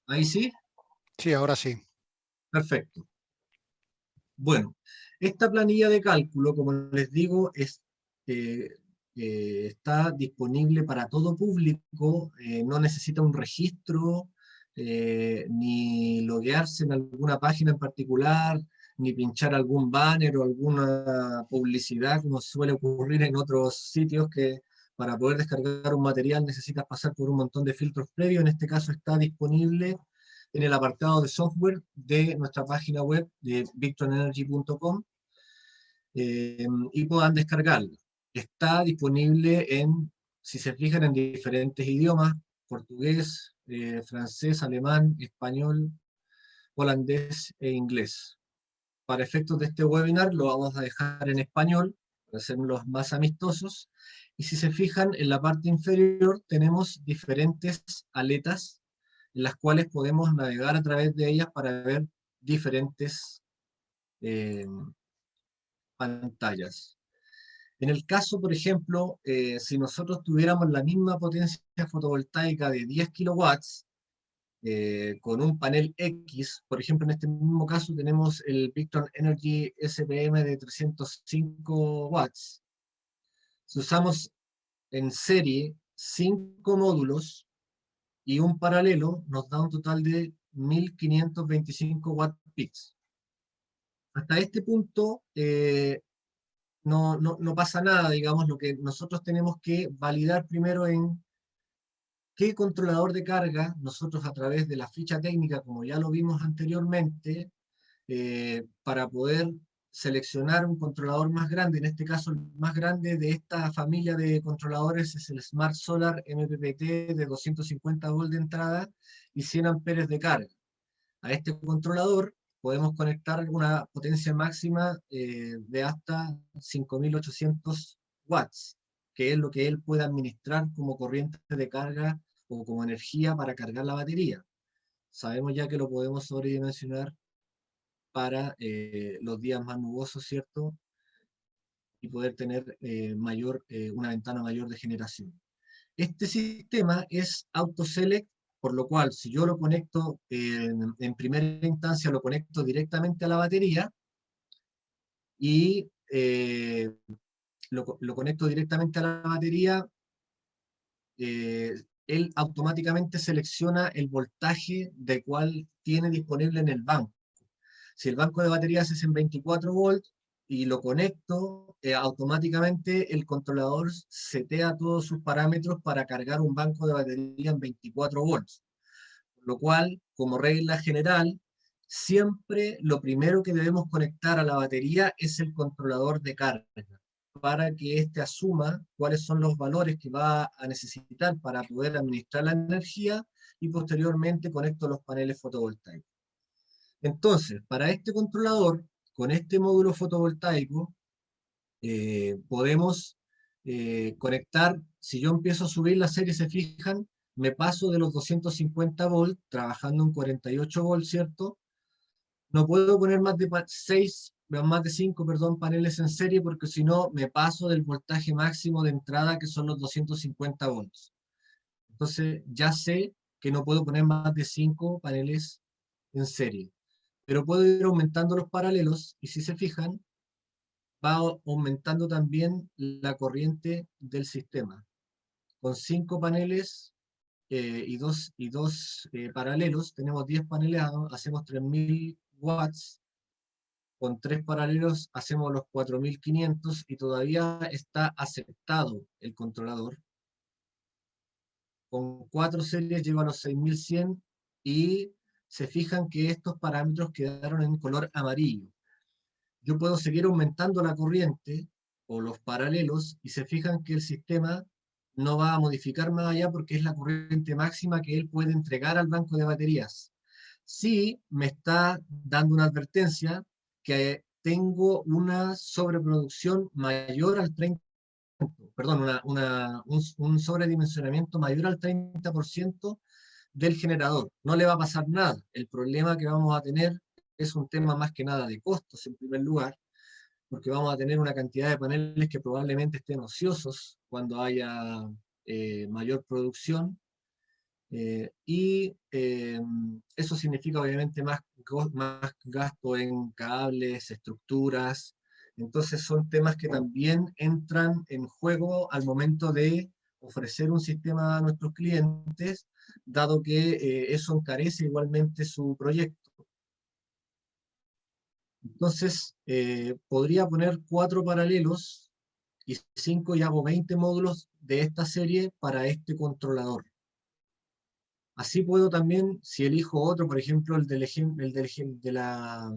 ¿Ahí sí? Sí, ahora sí. Perfecto. Bueno, esta planilla de cálculo, como les digo, está disponible para todo público, no necesita un registro, ni loguearse en alguna página en particular, ni pinchar algún banner o alguna publicidad, como suele ocurrir en otros sitios, que para poder descargar un material necesitas pasar por un montón de filtros previos. En este caso está disponible en el apartado de software de nuestra página web de victronenergy.com, y puedan descargarlo. Está disponible si se fijan, en diferentes idiomas: portugués, francés, alemán, español, holandés e inglés. Para efectos de este webinar lo vamos a dejar en español, para hacerlos más amistosos. Y si se fijan, en la parte inferior tenemos diferentes aletas en las cuales podemos navegar a través de ellas para ver diferentes pantallas. En el caso, por ejemplo, si nosotros tuviéramos la misma potencia fotovoltaica de 10 kilowatts, con un panel X, por ejemplo, en este mismo caso tenemos el Victron Energy SPM de 305 watts. Si usamos en serie 5 módulos y un paralelo, nos da un total de 1525 watt peaks. Hasta este punto no pasa nada, digamos. Lo que nosotros tenemos que validar primero en qué controlador de carga nosotros, a través de la ficha técnica, como ya lo vimos anteriormente, para poder seleccionar un controlador más grande. En este caso, el más grande de esta familia de controladores es el Smart Solar MPPT de 250 volts de entrada y 100 amperes de carga. A este controlador podemos conectar una potencia máxima de hasta 5.800 watts, que es lo que él puede administrar como corriente de carga o como energía para cargar la batería. Sabemos ya que lo podemos sobredimensionar para los días más nubosos, ¿cierto? Y poder tener una ventana mayor de generación. Este sistema es auto-select por lo cual si yo lo conecto, en primera instancia lo conecto directamente a la batería, y lo conecto directamente a la batería, él automáticamente selecciona el voltaje de cual tiene disponible en el banco. Si el banco de baterías es en 24 volts y lo conecto, automáticamente el controlador setea todos sus parámetros para cargar un banco de batería en 24 volts. Por lo cual, como regla general, siempre lo primero que debemos conectar a la batería es el controlador de carga, para que éste asuma cuáles son los valores que va a necesitar para poder administrar la energía, y posteriormente conecto los paneles fotovoltaicos. Entonces, para este controlador, con este módulo fotovoltaico, podemos conectar, si yo empiezo a subir la serie, se fijan, me paso de los 250 volts, trabajando en 48 volts, ¿cierto? No puedo poner más de 5, perdón, paneles en serie, porque si no me paso del voltaje máximo de entrada, que son los 250 volts. Entonces ya sé que no puedo poner más de 5 paneles en serie. Pero puedo ir aumentando los paralelos, y si se fijan, va aumentando también la corriente del sistema. Con 5 paneles y dos paralelos, tenemos 10 paneles, hacemos 3000 watts. Con 3 paralelos hacemos los 4500, y todavía está aceptado el controlador. Con 4 series llego a los 6100, y se fijan que estos parámetros quedaron en color amarillo. Yo puedo seguir aumentando la corriente o los paralelos, y se fijan que el sistema no va a modificar más allá, porque es la corriente máxima que él puede entregar al banco de baterías. Sí me está dando una advertencia que tengo una sobreproducción mayor al 30%, perdón, un sobredimensionamiento mayor al 30% del generador. No le va a pasar nada. El problema que vamos a tener es un tema más que nada de costos, en primer lugar, porque vamos a tener una cantidad de paneles que probablemente estén ociosos cuando haya mayor producción, y eso significa obviamente más gasto en cables, estructuras. Entonces son temas que también entran en juego al momento de ofrecer un sistema a nuestros clientes, dado que eso encarece igualmente su proyecto. Entonces, podría poner 4 paralelos y 5, y hago 20 módulos de esta serie para este controlador. Así puedo también, si elijo otro, por ejemplo, de la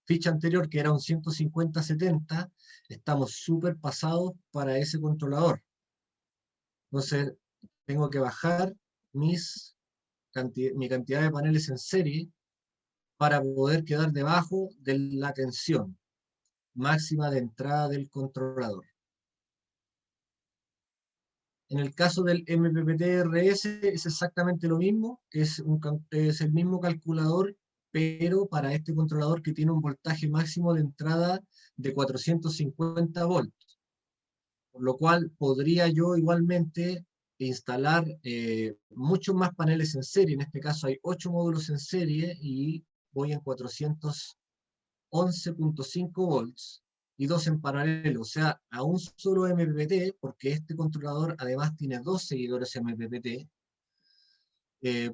ficha anterior, que era un 150-70, estamos súper pasados para ese controlador. Entonces, tengo que bajar mi cantidad de paneles en serie para poder quedar debajo de la tensión máxima de entrada del controlador. En el caso del MPPT-RS es exactamente lo mismo, es el mismo calculador, pero para este controlador que tiene un voltaje máximo de entrada de 450 volts. Por lo cual podría yo igualmente instalar muchos más paneles en serie. En este caso hay 8 módulos en serie, y voy en 411.5 volts. Y 2 en paralelo, o sea, a un solo MPPT, porque este controlador además tiene 2 seguidores MPPT,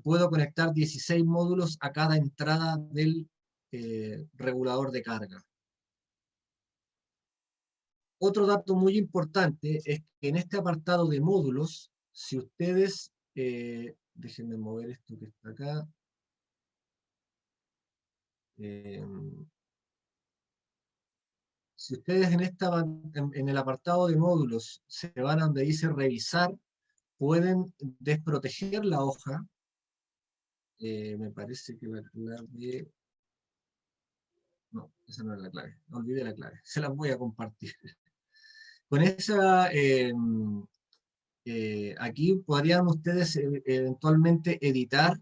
puedo conectar 16 módulos a cada entrada del regulador de carga. Otro dato muy importante es que en este apartado de módulos, si ustedes, déjenme mover esto que está acá, si ustedes en el apartado de módulos se van a donde dice revisar, pueden desproteger la hoja. Me parece que la clave... No, esa no es la clave. No olvidé la clave. Se las voy a compartir. Con esa... aquí podrían ustedes eventualmente editar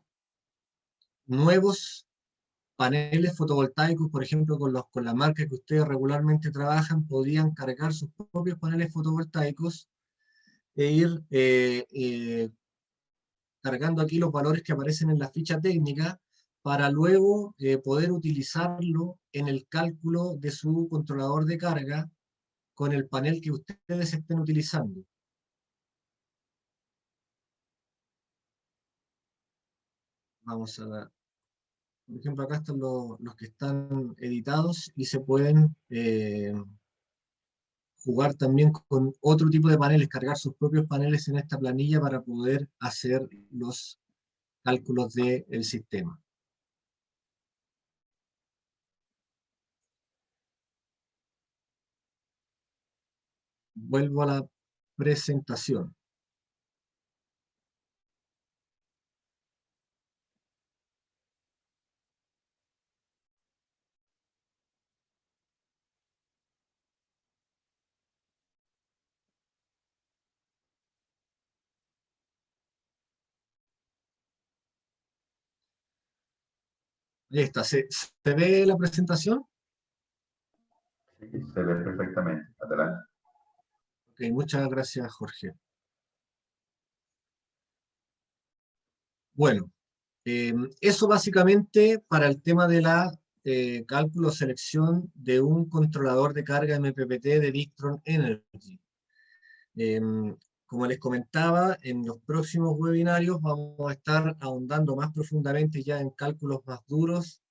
nuevos paneles fotovoltaicos, por ejemplo, con la marca que ustedes regularmente trabajan, podrían cargar sus propios paneles fotovoltaicos e ir cargando aquí los valores que aparecen en la ficha técnica, para luego poder utilizarlo en el cálculo de su controlador de carga con el panel que ustedes estén utilizando. Vamos a ver. Por ejemplo, acá están los que están editados y se pueden jugar también con otro tipo de paneles, cargar sus propios paneles en esta planilla para poder hacer los cálculos del sistema. Vuelvo a la presentación. Ahí está. ¿Se ve la presentación? Sí, se ve perfectamente. Adelante. Ok, muchas gracias, Jorge. Bueno, eso básicamente para el tema de la cálculo o selección de un controlador de carga MPPT de Victron Energy. Como les comentaba, en los próximos webinarios vamos a estar ahondando más profundamente ya en cálculos más duros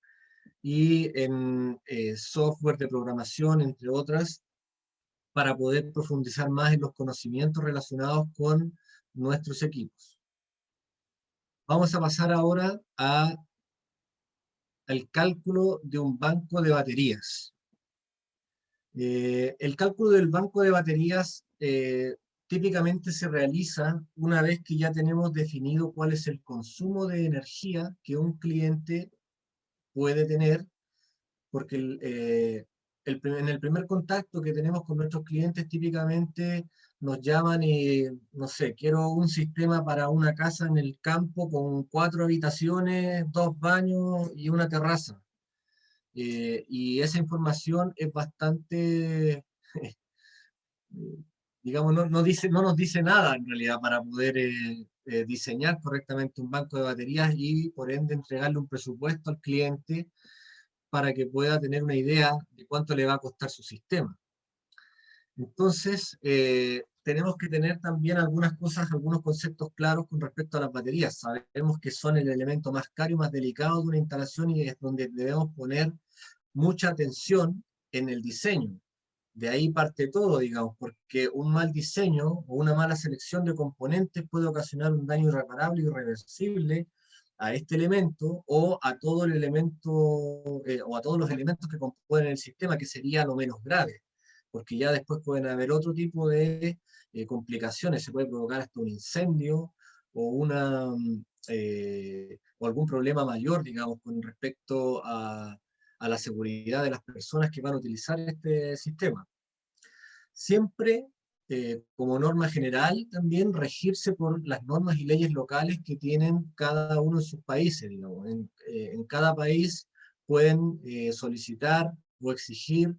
y en software de programación, entre otras, para poder profundizar más en los conocimientos relacionados con nuestros equipos. Vamos a pasar ahora al cálculo de un banco de baterías. El cálculo del banco de baterías típicamente se realiza una vez que ya tenemos definido cuál es el consumo de energía que un cliente puede tener, porque en el primer contacto que tenemos con nuestros clientes típicamente nos llaman y, no sé, quiero un sistema para una casa en el campo con 4 habitaciones, 2 baños y una terraza. Y esa información es bastante, digamos, no nos dice nada en realidad para poder diseñar correctamente un banco de baterías y por ende entregarle un presupuesto al cliente para que pueda tener una idea de cuánto le va a costar su sistema. Entonces, tenemos que tener también algunas cosas, algunos conceptos claros con respecto a las baterías. Sabemos que son el elemento más caro y más delicado de una instalación y es donde debemos poner mucha atención en el diseño. De ahí parte todo, digamos, porque un mal diseño o una mala selección de componentes puede ocasionar un daño irreparable y irreversible a este elemento o a todo el elemento o a todos los elementos que componen el sistema, que sería lo menos grave, porque ya después pueden haber otro tipo de complicaciones, se puede provocar hasta un incendio o o algún problema mayor, digamos, con respecto a la seguridad de las personas que van a utilizar este sistema. Siempre, como norma general, también regirse por las normas y leyes locales que tienen cada uno en sus países, digamos. En cada país pueden solicitar o exigir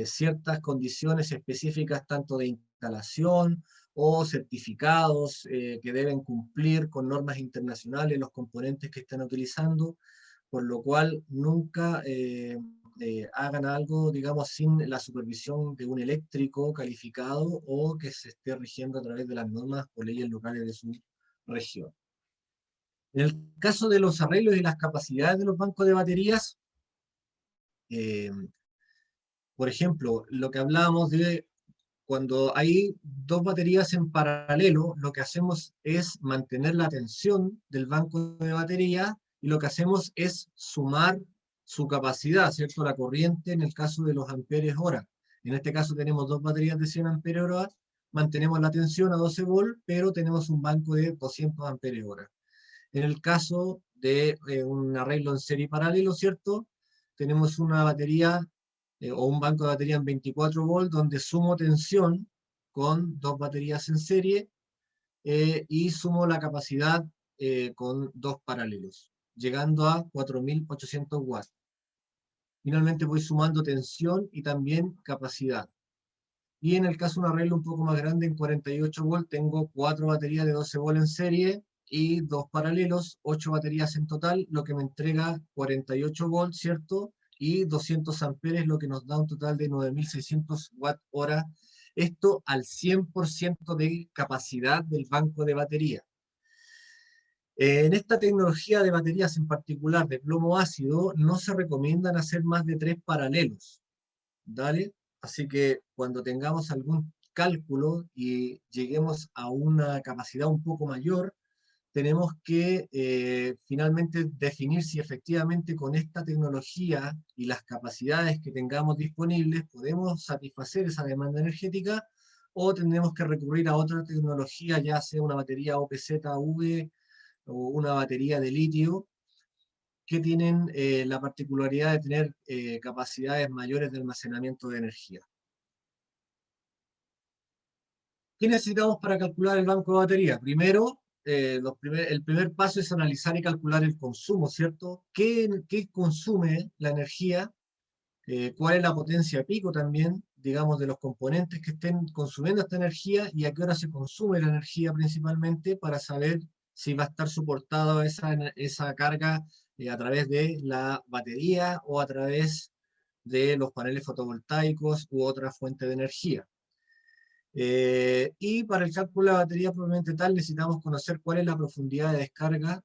ciertas condiciones específicas, tanto de instalación o certificados que deben cumplir con normas internacionales los componentes que están utilizando, por lo cual nunca hagan algo, digamos, sin la supervisión de un eléctrico calificado o que se esté rigiendo a través de las normas o leyes locales de su región. En el caso de los arreglos y las capacidades de los bancos de baterías, por ejemplo, lo que hablábamos de cuando hay 2 baterías en paralelo, lo que hacemos es mantener la tensión del banco de batería y lo que hacemos es sumar su capacidad, ¿cierto? La corriente en el caso de los amperios hora. En este caso tenemos 2 baterías de 100 amperios hora, mantenemos la tensión a 12 volt, pero tenemos un banco de 200 amperios hora. En el caso de un arreglo en serie paralelo, ¿cierto? Tenemos una batería o un banco de batería en 24 volts donde sumo tensión con 2 baterías en serie y sumo la capacidad con 2 paralelos, llegando a 4800 watts. Finalmente voy sumando tensión y también capacidad. Y en el caso de un arreglo un poco más grande, en 48 volts, tengo 4 baterías de 12 volts en serie y 2 paralelos, 8 baterías en total, lo que me entrega 48 volts, ¿cierto? Y 200 amperes, lo que nos da un total de 9600 watt-hora. Esto al 100% de capacidad del banco de batería. En esta tecnología de baterías en particular de plomo ácido, no se recomiendan hacer más de 3 paralelos. ¿Dale? Así que cuando tengamos algún cálculo y lleguemos a una capacidad un poco mayor, tenemos que finalmente definir si efectivamente con esta tecnología y las capacidades que tengamos disponibles podemos satisfacer esa demanda energética, o tendremos que recurrir a otra tecnología, ya sea una batería OPZ-V o una batería de litio, que tienen la particularidad de tener capacidades mayores de almacenamiento de energía. ¿Qué necesitamos para calcular el banco de batería? Primero, el primer paso es analizar y calcular el consumo, ¿cierto? ¿Qué consume la energía? ¿Cuál es la potencia pico también, digamos, de los componentes que estén consumiendo esta energía, y a qué hora se consume la energía principalmente, para saber si va a estar soportada esa carga a través de la batería o a través de los paneles fotovoltaicos u otra fuente de energía. Y para el cálculo de la batería propiamente tal, necesitamos conocer cuál es la profundidad de descarga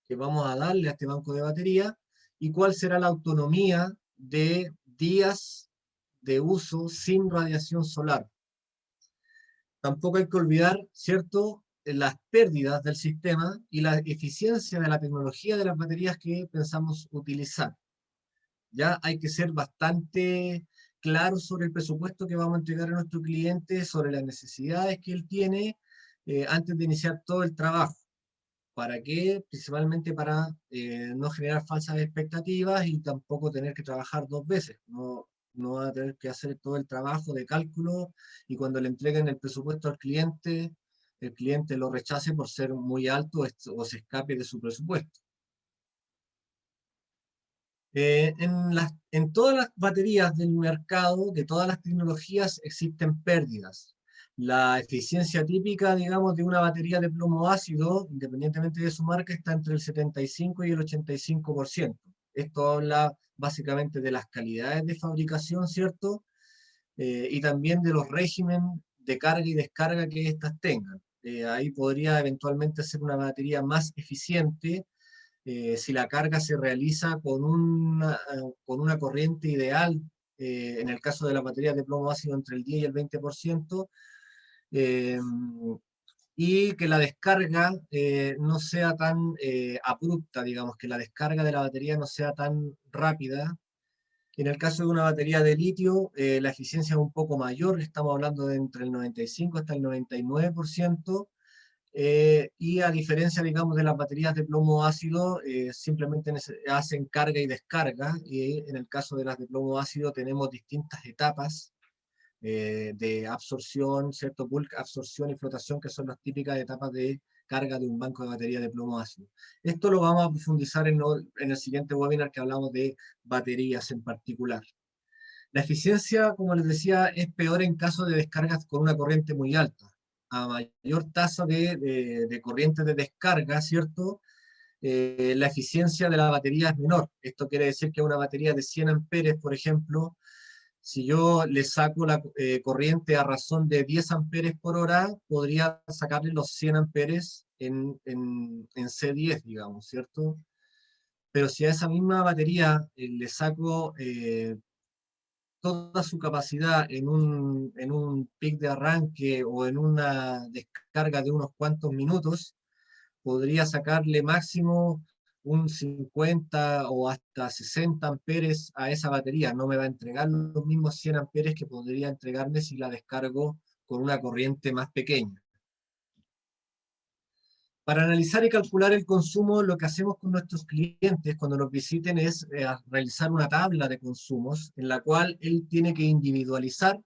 que vamos a darle a este banco de batería y cuál será la autonomía de días de uso sin radiación solar. Tampoco hay que olvidar, ¿cierto?, las pérdidas del sistema y la eficiencia de la tecnología de las baterías que pensamos utilizar. Ya hay que ser bastante claro sobre el presupuesto que vamos a entregar a nuestro cliente, sobre las necesidades que él tiene antes de iniciar todo el trabajo. ¿Para qué? Principalmente para no generar falsas expectativas y tampoco tener que trabajar dos veces. No va a tener que hacer todo el trabajo de cálculo y cuando le entreguen el presupuesto al cliente, el cliente lo rechace por ser muy alto o se escape de su presupuesto. En todas las baterías del mercado, de todas las tecnologías, existen pérdidas. La eficiencia típica, digamos, de una batería de plomo ácido, independientemente de su marca, está entre el 75 y el 85%. Esto habla básicamente de las calidades de fabricación, ¿cierto? Y también de los regímenes de carga y descarga que éstas tengan. Ahí podría eventualmente ser una batería más eficiente si la carga se realiza con una corriente ideal, en el caso de las baterías de plomo ácido entre el 10 y el 20%, eh, y que la descarga no sea tan abrupta, digamos, que la descarga de la batería no sea tan rápida. En el caso de una batería de litio, la eficiencia es un poco mayor, estamos hablando de entre el 95 hasta el 99%, y a diferencia, digamos, de las baterías de plomo ácido, simplemente hacen carga y descarga, y en el caso de las de plomo ácido tenemos distintas etapas de absorción, ¿cierto? Bulk, absorción y flotación, que son las típicas etapas de carga de un banco de batería de plomo ácido. Esto lo vamos a profundizar en el siguiente webinar, que hablamos de baterías en particular. La eficiencia, como les decía, es peor en caso de descargas con una corriente muy alta. A mayor tasa de corriente de descarga, ¿cierto? La eficiencia de la batería es menor. Esto quiere decir que una batería de 100 amperes, por ejemplo, si yo le saco la corriente a razón de 10 amperes por hora, podría sacarle los 100 amperes en C10, digamos, ¿cierto? Pero si a esa misma batería le saco toda su capacidad en un pic de arranque o en una descarga de unos cuantos minutos, podría sacarle máximo un 50 o hasta 60 amperes a esa batería. No me va a entregar los mismos 100 amperes que podría entregarme si la descargo con una corriente más pequeña. Para analizar y calcular el consumo, lo que hacemos con nuestros clientes cuando nos visiten es realizar una tabla de consumos en la cual él tiene que individualizar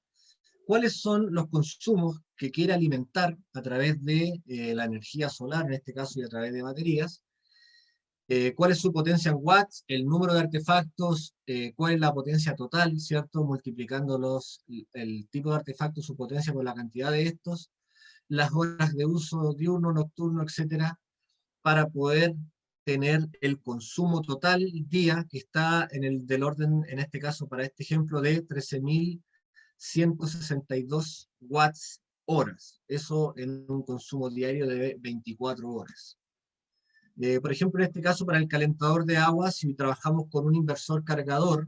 cuáles son los consumos que quiere alimentar a través de la energía solar, en este caso, y a través de baterías. Cuál es su potencia en watts, el número de artefactos, cuál es la potencia total, ¿cierto? Multiplicando el tipo de artefacto, su potencia por la cantidad de estos, las horas de uso diurno, nocturno, etcétera, para poder tener el consumo total día que está en el del orden, en este caso para este ejemplo, de 13.162 watts horas. Eso en un consumo diario de 24 horas. Por ejemplo, en este caso para el calentador de agua, si trabajamos con un inversor cargador,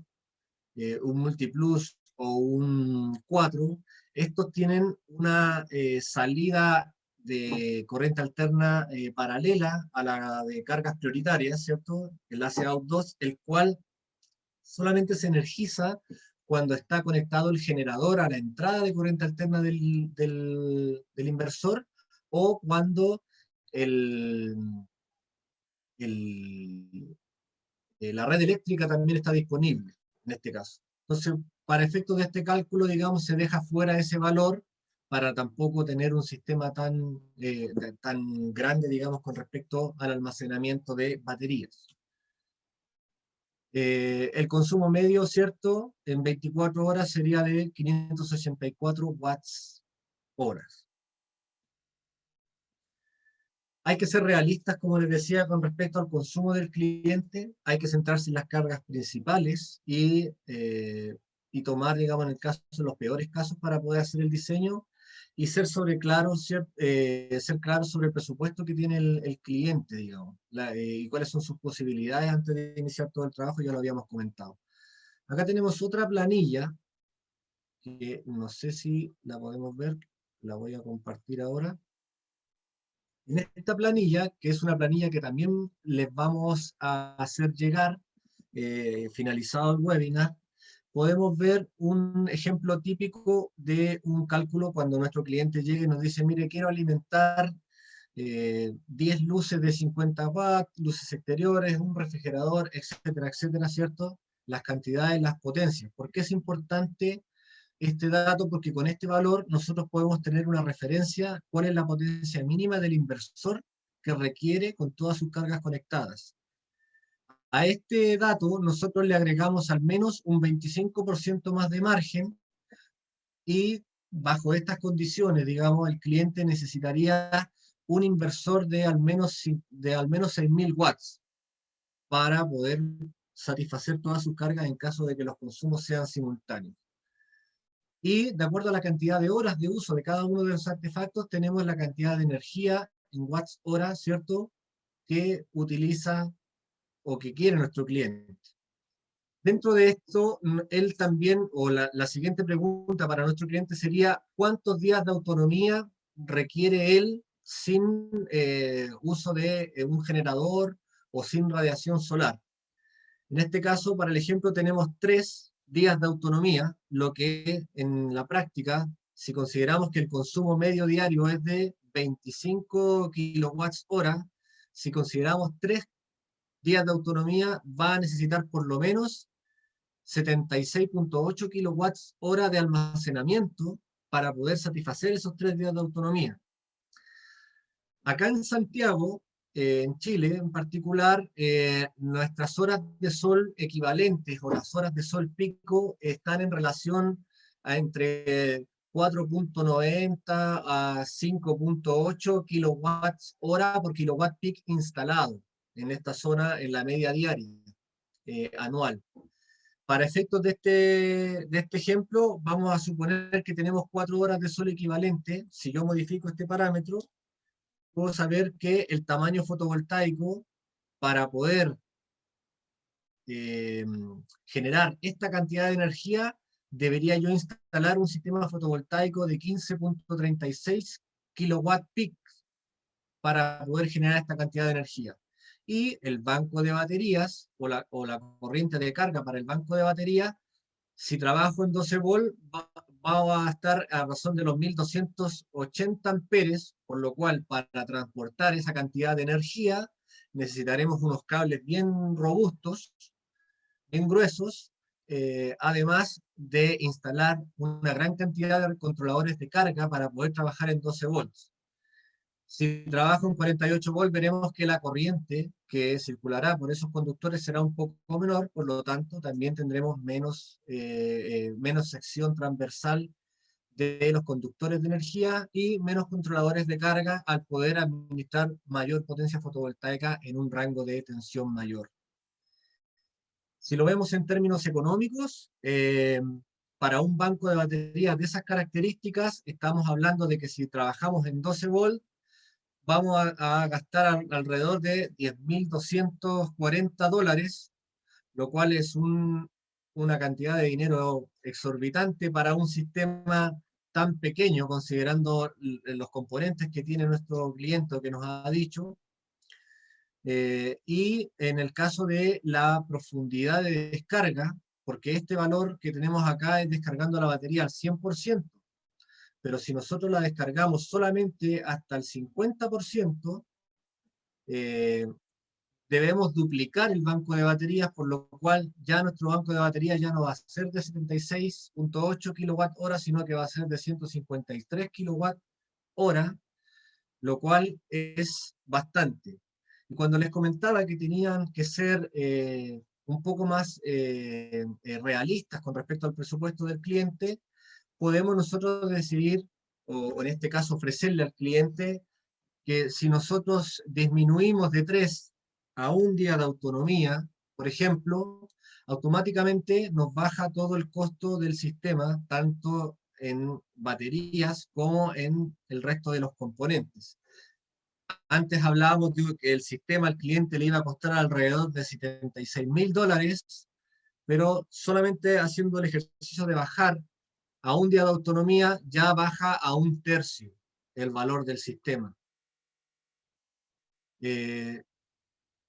un Multiplus o un 4, estos tienen una salida de corriente alterna paralela a la de cargas prioritarias, ¿cierto? El AC-OUT2, el cual solamente se energiza cuando está conectado el generador a la entrada de corriente alterna del inversor, o cuando el, la red eléctrica también está disponible, en este caso. Entonces, para efectos de este cálculo, digamos, se deja fuera ese valor para tampoco tener un sistema tan grande, digamos, con respecto al almacenamiento de baterías. El consumo medio, ¿cierto?, en 24 horas sería de 584 watts horas. Hay que ser realistas, como les decía, con respecto al consumo del cliente. Hay que centrarse en las cargas principales y tomar, digamos, en el caso de los peores casos para poder hacer el diseño, y ser claro sobre el presupuesto que tiene el cliente, digamos, y cuáles son sus posibilidades antes de iniciar todo el trabajo. Ya lo habíamos comentado. Acá tenemos otra planilla, que no sé si la podemos ver, la voy a compartir ahora. En esta planilla, que es una planilla que también les vamos a hacer llegar, finalizado el webinar, podemos ver un ejemplo típico de un cálculo cuando nuestro cliente llegue y nos dice: mire, quiero alimentar 10 luces de 50 watts, luces exteriores, un refrigerador, etcétera, etcétera, ¿cierto? Las cantidades, las potencias. ¿Por qué es importante este dato? Porque con este valor nosotros podemos tener una referencia, cuál es la potencia mínima del inversor que requiere con todas sus cargas conectadas. A este dato nosotros le agregamos al menos un 25% más de margen, y bajo estas condiciones, digamos, el cliente necesitaría un inversor de al menos 6.000 watts para poder satisfacer todas sus cargas en caso de que los consumos sean simultáneos. Y de acuerdo a la cantidad de horas de uso de cada uno de los artefactos, tenemos la cantidad de energía en watts hora, ¿cierto?, que utiliza o que quiere nuestro cliente. Dentro de esto, él también, o la siguiente pregunta para nuestro cliente sería: ¿cuántos días de autonomía requiere él sin uso de un generador o sin radiación solar? En este caso, para el ejemplo, tenemos 3 días de autonomía, lo que en la práctica, si consideramos que el consumo medio diario es de 25 kilowatts hora, si consideramos 3 días de autonomía, va a necesitar por lo menos 76.8 kilowatts hora de almacenamiento para poder satisfacer esos 3 días de autonomía. Acá en Santiago, en Chile en particular, nuestras horas de sol equivalentes o las horas de sol pico están en relación a entre 4.90 a 5.8 kilowatts hora por kilowatt peak instalado en esta zona en la media diaria anual. Para efectos de este ejemplo, vamos a suponer que tenemos 4 horas de sol equivalente. Si yo modifico este parámetro, puedo saber que el tamaño fotovoltaico para poder generar esta cantidad de energía, debería yo instalar un sistema fotovoltaico de 15.36 kilowatt peak para poder generar esta cantidad de energía. Y el banco de baterías, o la corriente de carga para el banco de baterías, si trabajo en 12 volt, va a estar a razón de los 1280 amperes, por lo cual para transportar esa cantidad de energía necesitaremos unos cables bien robustos, bien gruesos, además de instalar una gran cantidad de controladores de carga para poder trabajar en 12 volts. Si trabajo en 48 volts, veremos que la corriente que circulará por esos conductores será un poco menor, por lo tanto también tendremos menos sección transversal de los conductores de energía y menos controladores de carga al poder administrar mayor potencia fotovoltaica en un rango de tensión mayor. Si lo vemos en términos económicos, para un banco de baterías de esas características, estamos hablando de que si trabajamos en 12 volt, vamos a gastar alrededor de $10.240, lo cual es una cantidad de dinero exorbitante para un sistema tan pequeño, considerando los componentes que tiene nuestro cliente que nos ha dicho. Y en el caso de la profundidad de descarga, porque este valor que tenemos acá es descargando la batería al 100%, pero si nosotros la descargamos solamente hasta el 50%, debemos duplicar el banco de baterías, por lo cual ya nuestro banco de baterías ya no va a ser de 76.8 kWh, sino que va a ser de 153 kWh, lo cual es bastante. Y cuando les comentaba que tenían que ser un poco más realistas con respecto al presupuesto del cliente, podemos nosotros decidir, o en este caso ofrecerle al cliente, que si nosotros disminuimos de 3 a 1 día de autonomía, por ejemplo, automáticamente nos baja todo el costo del sistema, tanto en baterías como en el resto de los componentes. Antes hablábamos de que el sistema al cliente le iba a costar alrededor de $76.000, pero solamente haciendo el ejercicio de bajar a 1 día de autonomía ya baja a 1/3 el valor del sistema.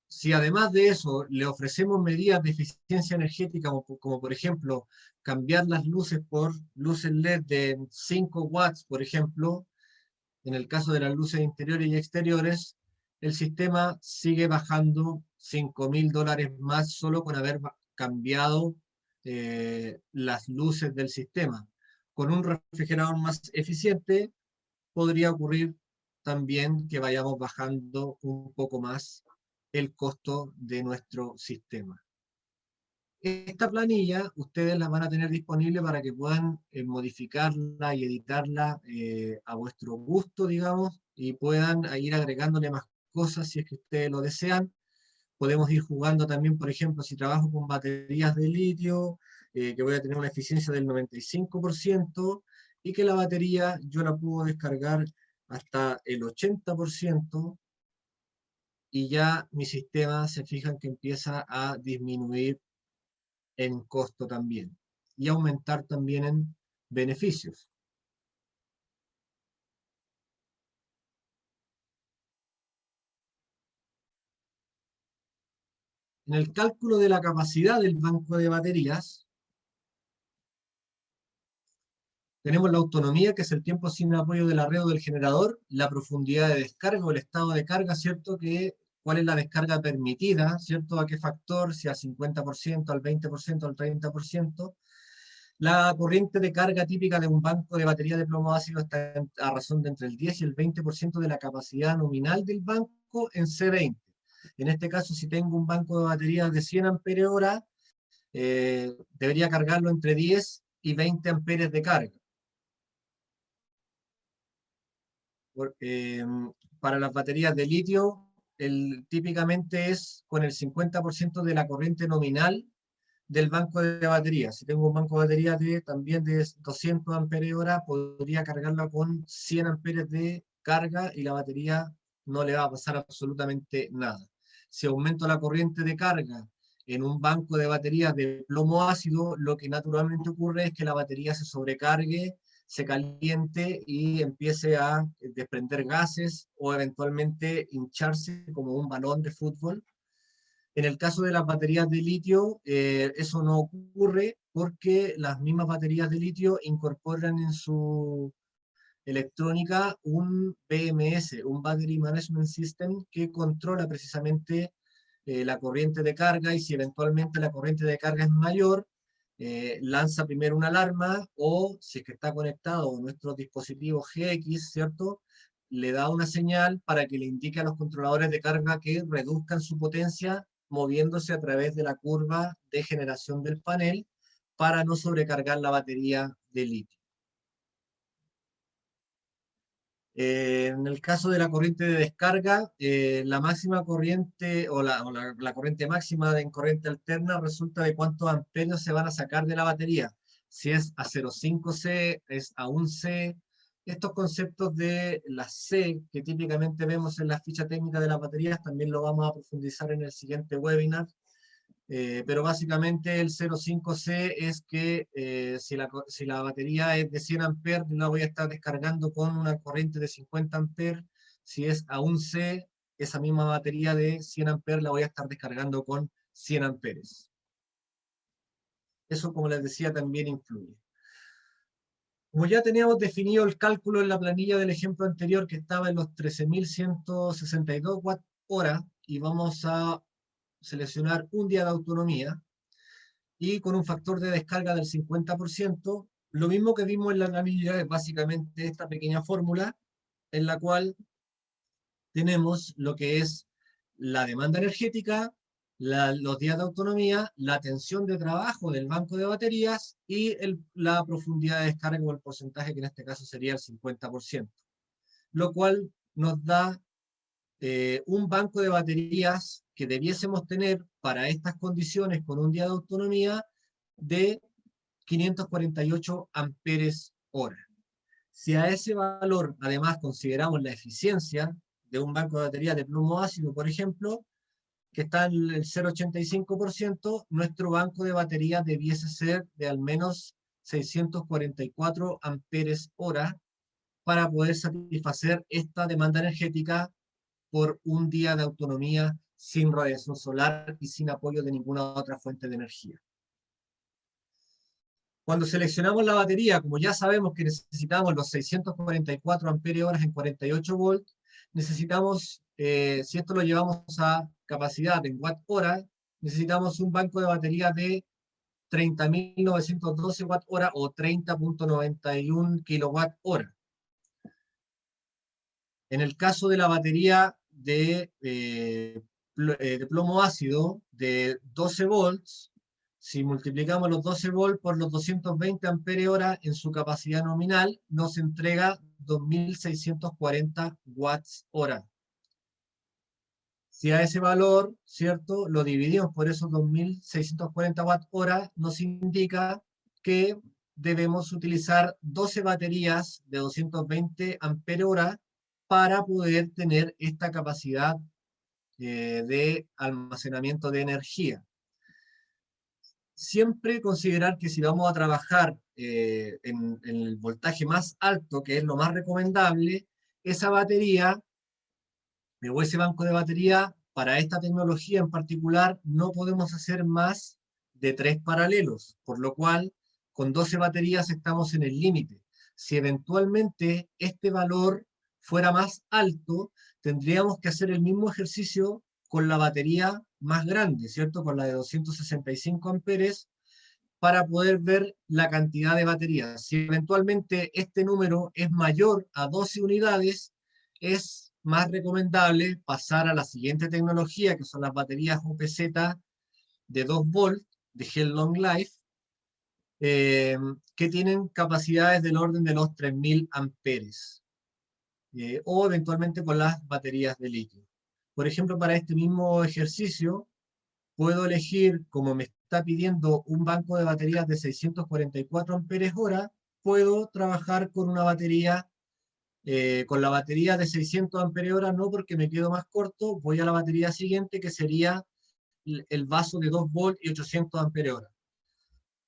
Si además de eso le ofrecemos medidas de eficiencia energética, como por ejemplo cambiar las luces por luces LED de 5 watts, por ejemplo, en el caso de las luces interiores y exteriores, el sistema sigue bajando $5.000 más solo con haber cambiado las luces del sistema. Con un refrigerador más eficiente podría ocurrir también que vayamos bajando un poco más el costo de nuestro sistema. Esta planilla ustedes la van a tener disponible para que puedan modificarla y editarla a vuestro gusto, digamos, y puedan ir agregándole más cosas si es que ustedes lo desean. Podemos ir jugando también, por ejemplo, si trabajo con baterías de litio, que voy a tener una eficiencia del 95%, y que la batería yo la puedo descargar hasta el 80%, y ya mi sistema se fijan que empieza a disminuir en costo también, y aumentar también en beneficios. En el cálculo de la capacidad del banco de baterías, tenemos la autonomía, que es el tiempo sin apoyo de la red o del generador, la profundidad de descarga o el estado de carga, ¿cierto? ¿Cuál es la descarga permitida, ¿cierto? ¿A qué factor? Si al 50%, al 20%, al 30%. La corriente de carga típica de un banco de batería de plomo ácido está a razón de entre el 10 y el 20% de la capacidad nominal del banco en C20. En este caso, si tengo un banco de baterías de 100 amperios, debería cargarlo entre 10 y 20 amperes de carga. Para las baterías de litio, típicamente es con el 50% de la corriente nominal del banco de baterías. Si tengo un banco de baterías también de 200 amperios, podría cargarla con 100 amperes de carga y la batería no le va a pasar absolutamente nada. Si aumento la corriente de carga en un banco de baterías de plomo ácido, lo que naturalmente ocurre es que la batería se sobrecargue, se caliente y empiece a desprender gases o eventualmente hincharse como un balón de fútbol. En el caso de las baterías de litio, eso no ocurre porque las mismas baterías de litio incorporan en su electrónica un BMS, un Battery Management System, que controla precisamente la corriente de carga, y si eventualmente la corriente de carga es mayor, lanza primero una alarma, o si es que está conectado a nuestro dispositivo GX, ¿cierto?, le da una señal para que le indique a los controladores de carga que reduzcan su potencia moviéndose a través de la curva de generación del panel para no sobrecargar la batería de litio. En el caso de la corriente de descarga, la máxima corriente o la corriente máxima en corriente alterna resulta de cuántos amperios se van a sacar de la batería. Si es a 0,5C, es a 1C. Estos conceptos de la C, que típicamente vemos en la ficha técnica de las baterías, también lo vamos a profundizar en el siguiente webinar. Pero básicamente el 0,5C es que si la batería es de 100 amperes, yo la voy a estar descargando con una corriente de 50 amperes. Si es a 1C, esa misma batería de 100 amperes la voy a estar descargando con 100 amperes. Eso, como les decía, también influye. Como ya teníamos definido el cálculo en la planilla del ejemplo anterior, que estaba en los 13.162 Wh, y vamos a seleccionar un día de autonomía, y con un factor de descarga del 50%, lo mismo que vimos en la planilla es básicamente esta pequeña fórmula, en la cual tenemos lo que es la demanda energética, los días de autonomía, la tensión de trabajo del banco de baterías y la profundidad de descarga o el porcentaje, que en este caso sería el 50%, lo cual nos da un banco de baterías que debiésemos tener para estas condiciones con un día de autonomía de 548 amperes hora. Si a ese valor además consideramos la eficiencia de un banco de batería de plomo ácido, por ejemplo, que está en el 0,85%, nuestro banco de batería debiese ser de al menos 644 amperes hora para poder satisfacer esta demanda energética por un día de autonomía sin radiación solar y sin apoyo de ninguna otra fuente de energía. Cuando seleccionamos la batería, como ya sabemos que necesitamos los 644 amperios horas en 48 volts, necesitamos, si esto lo llevamos a capacidad en watt hora, necesitamos un banco de batería de 30.912 watt hora o 30.91 kilowatt hora. En el caso de la batería de plomo ácido de 12 volts, si multiplicamos los 12 volts por los 220 ampere hora en su capacidad nominal, nos entrega 2.640 watts hora. Si a ese valor, ¿cierto?, lo dividimos por esos 2.640 watts hora, nos indica que debemos utilizar 12 baterías de 220 ampere hora para poder tener esta capacidad de almacenamiento de energía. Siempre considerar que si vamos a trabajar en el voltaje más alto, que es lo más recomendable, esa batería o ese banco de batería, para esta tecnología en particular, no podemos hacer más de 3 paralelos, por lo cual con 12 baterías estamos en el límite. Si eventualmente este valor fuera más alto, tendríamos que hacer el mismo ejercicio con la batería más grande, ¿cierto? Con la de 265 amperes, para poder ver la cantidad de baterías. Si eventualmente este número es mayor a 12 unidades, es más recomendable pasar a la siguiente tecnología, que son las baterías UPZ de 2 volts, de Gel Long Life, que tienen capacidades del orden de los 3.000 amperes, o eventualmente con las baterías de litio. Por ejemplo, para este mismo ejercicio, puedo elegir, como me está pidiendo un banco de baterías de 644 amperes hora, puedo trabajar con una batería, con la batería de 600 amperes hora, no, porque me quedo más corto, voy a la batería siguiente, que sería el vaso de 2 volts y 800 amperes hora.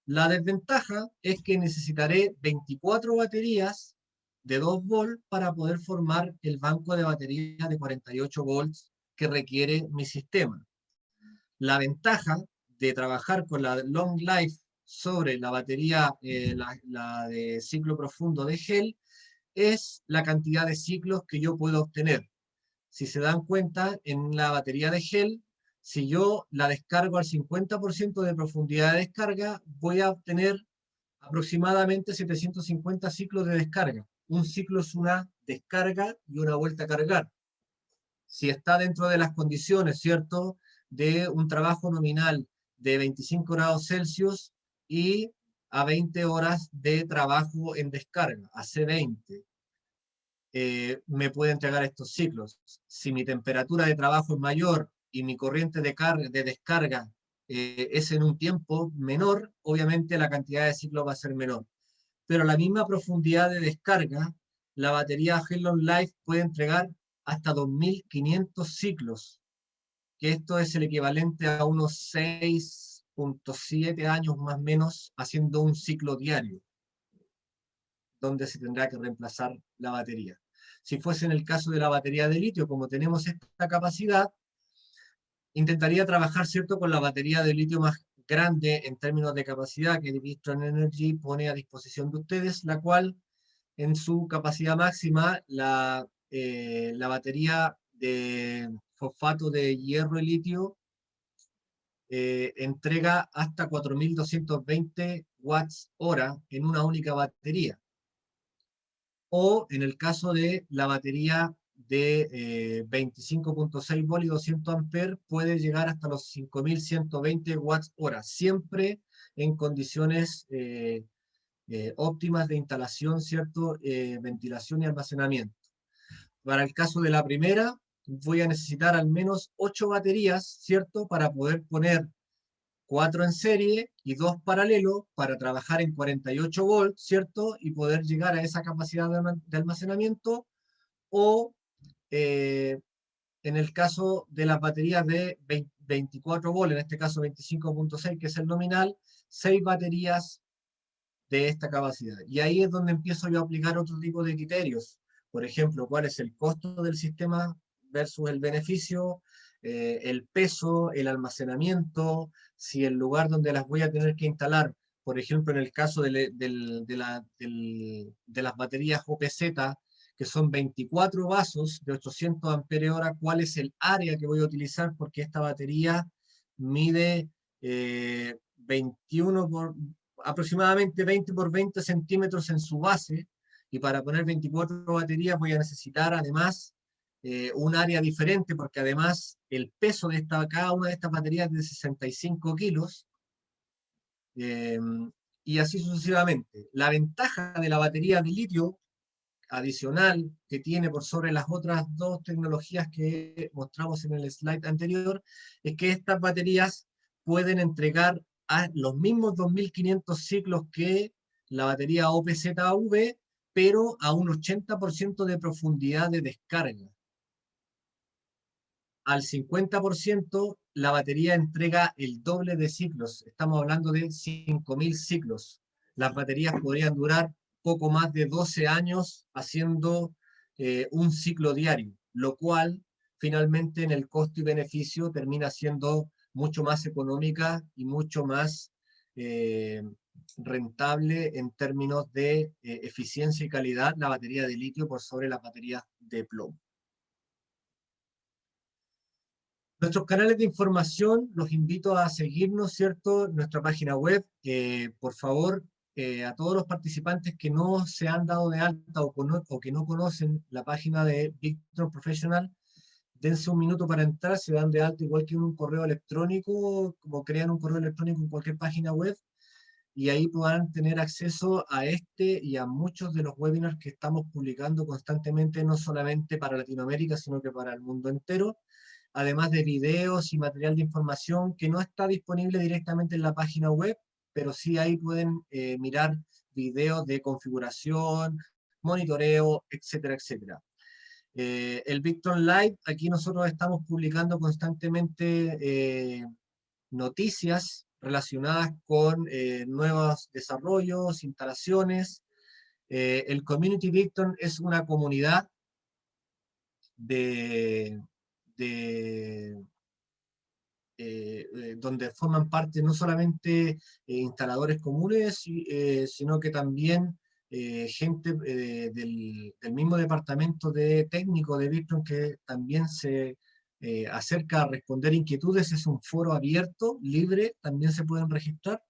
La desventaja es que necesitaré 24 baterías de 2 volts para poder formar el banco de batería de 48 volts que requiere mi sistema. La ventaja de trabajar con la Long Life sobre la batería, la de ciclo profundo de Gel, es la cantidad de ciclos que yo puedo obtener. Si se dan cuenta, en la batería de Gel, si yo la descargo al 50% de profundidad de descarga, voy a obtener aproximadamente 750 ciclos de descarga. Un ciclo es una descarga y una vuelta a cargar. Si está dentro de las condiciones, ¿cierto?, de un trabajo nominal de 25 grados Celsius y a 20 horas de trabajo en descarga, a C20. me puede entregar estos ciclos. Si mi temperatura de trabajo es mayor y mi corriente de descarga es en un tiempo menor, obviamente la cantidad de ciclos va a ser menor. Pero a la misma profundidad de descarga, la batería Hello Life puede entregar hasta 2500 ciclos, que esto es el equivalente a unos 6.7 años más o menos haciendo un ciclo diario, donde se tendrá que reemplazar la batería. Si fuese en el caso de la batería de litio, como tenemos esta capacidad, intentaría trabajar, ¿cierto?, con la batería de litio más grande en términos de capacidad que Victron Energy pone a disposición de ustedes, la cual en su capacidad máxima, la batería de fosfato de hierro y litio entrega hasta 4220 watts hora en una única batería. O en el caso de la batería de 25.6 volt y 200 amperes, puede llegar hasta los 5120 watts hora, siempre en condiciones óptimas de instalación, ¿cierto? Ventilación y almacenamiento. Para el caso de la primera, voy a necesitar al menos 8 baterías, ¿cierto? Para poder poner 4 en serie y 2 paralelos para trabajar en 48 volts, ¿cierto? Y poder llegar a esa capacidad de almacenamiento. O en el caso de las baterías de 24 volts, en este caso 25.6, que es el nominal, 6 baterías de esta capacidad. Y ahí es donde empiezo yo a aplicar otro tipo de criterios. Por ejemplo, cuál es el costo del sistema versus el beneficio, el peso, el almacenamiento, si el lugar donde las voy a tener que instalar, por ejemplo, en el caso de las baterías OPZ, que son 24 vasos de 800 ampere-hora, cuál es el área que voy a utilizar, porque esta batería mide aproximadamente 20 por 20 centímetros en su base, y para poner 24 baterías voy a necesitar además un área diferente, porque además el peso de cada una de estas baterías es de 65 kilos, y así sucesivamente. La ventaja de la batería de litio adicional que tiene por sobre las otras dos tecnologías que mostramos en el slide anterior, es que estas baterías pueden entregar a los mismos 2500 ciclos que la batería OPZV, pero a un 80% de profundidad de descarga. Al 50% la batería entrega el doble de ciclos. Estamos hablando de 5000 ciclos. Las baterías podrían durar poco más de 12 años haciendo un ciclo diario, lo cual finalmente en el costo y beneficio termina siendo mucho más económica y mucho más rentable en términos de eficiencia y calidad la batería de litio por sobre las baterías de plomo. Nuestros canales de información, los invito a seguirnos, ¿cierto? Nuestra página web. Por favor, a todos los participantes que no se han dado de alta o que no conocen la página de Victron Professional, dense un minuto para entrar, se dan de alta igual que en un correo electrónico, como crean un correo electrónico en cualquier página web, y ahí podrán tener acceso a este y a muchos de los webinars que estamos publicando constantemente, no solamente para Latinoamérica, sino que para el mundo entero, además de videos y material de información que no está disponible directamente en la página web, pero sí ahí pueden mirar videos de configuración, monitoreo, etcétera, etcétera. El Victron Live, aquí nosotros estamos publicando constantemente noticias relacionadas con nuevos desarrollos, instalaciones. El Community Victron es una comunidad donde forman parte no solamente instaladores comunes, sino que también gente del mismo departamento de técnico de Victron que también se acerca a responder inquietudes. Es un foro abierto, libre, también se pueden registrar.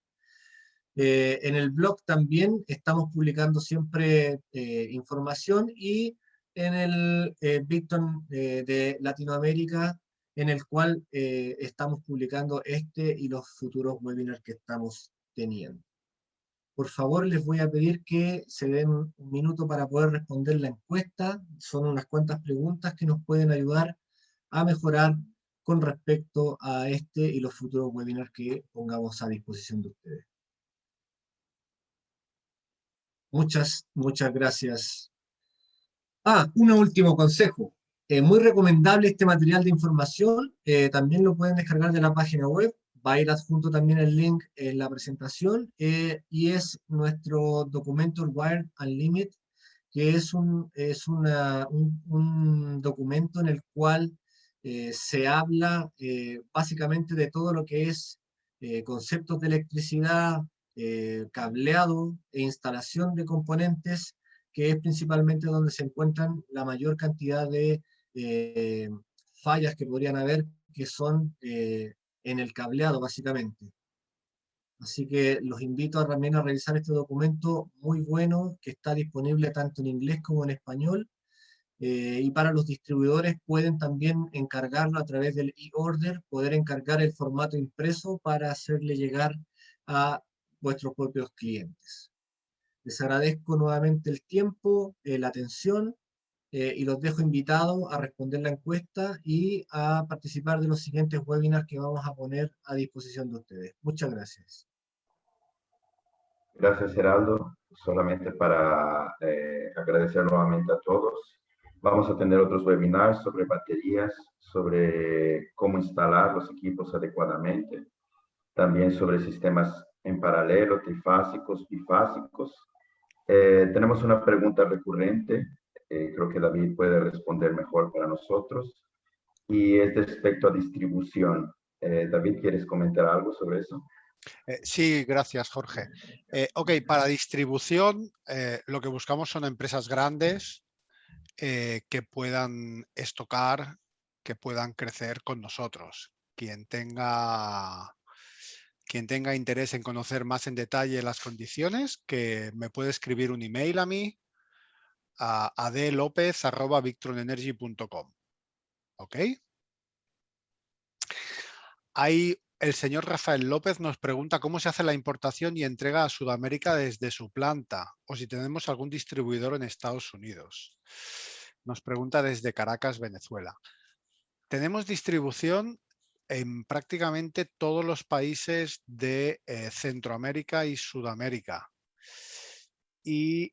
En el blog también estamos publicando siempre información, y en el Victron de Latinoamérica, en el cual estamos publicando este y los futuros webinars que estamos teniendo. Por favor, les voy a pedir que se den un minuto para poder responder la encuesta. Son unas cuantas preguntas que nos pueden ayudar a mejorar con respecto a este y los futuros webinars que pongamos a disposición de ustedes. Muchas gracias. Un último consejo. Muy recomendable este material de información. También lo pueden descargar de la página web. Va a ir adjunto también el link en la presentación. Y es nuestro documento, el Wired Unlimited, que es un documento en el cual se habla básicamente de todo lo que es conceptos de electricidad, cableado e instalación de componentes, que es principalmente donde se encuentran la mayor cantidad de eh, fallas que podrían haber, que son en el cableado, básicamente. Así que los invito también a revisar este documento muy bueno, que está disponible tanto en inglés como en español. Y para los distribuidores pueden también encargarlo a través del e-order, poder encargar el formato impreso para hacerle llegar a vuestros propios clientes. Les agradezco nuevamente el tiempo, la atención, y los dejo invitados a responder la encuesta y a participar de los siguientes webinars que vamos a poner a disposición de ustedes. Muchas gracias. Gracias, Geraldo. Solamente para agradecer nuevamente a todos. Vamos a tener otros webinars sobre baterías, sobre cómo instalar los equipos adecuadamente, también sobre sistemas en paralelo, trifásicos, bifásicos. Tenemos una pregunta recurrente, creo que David puede responder mejor para nosotros, y es respecto a distribución. David, ¿quieres comentar algo sobre eso? Sí, gracias, Jorge. Ok, para distribución, lo que buscamos son empresas grandes que puedan estocar, que puedan crecer con nosotros. Quien tenga interés en conocer más en detalle las condiciones, que me puede escribir un email a mí, a adlopez@victronenergy.com. ¿Ok? El señor Rafael López nos pregunta cómo se hace la importación y entrega a Sudamérica desde su planta, o si tenemos algún distribuidor en Estados Unidos. Nos pregunta desde Caracas, Venezuela. Tenemos distribución en prácticamente todos los países de Centroamérica y Sudamérica, y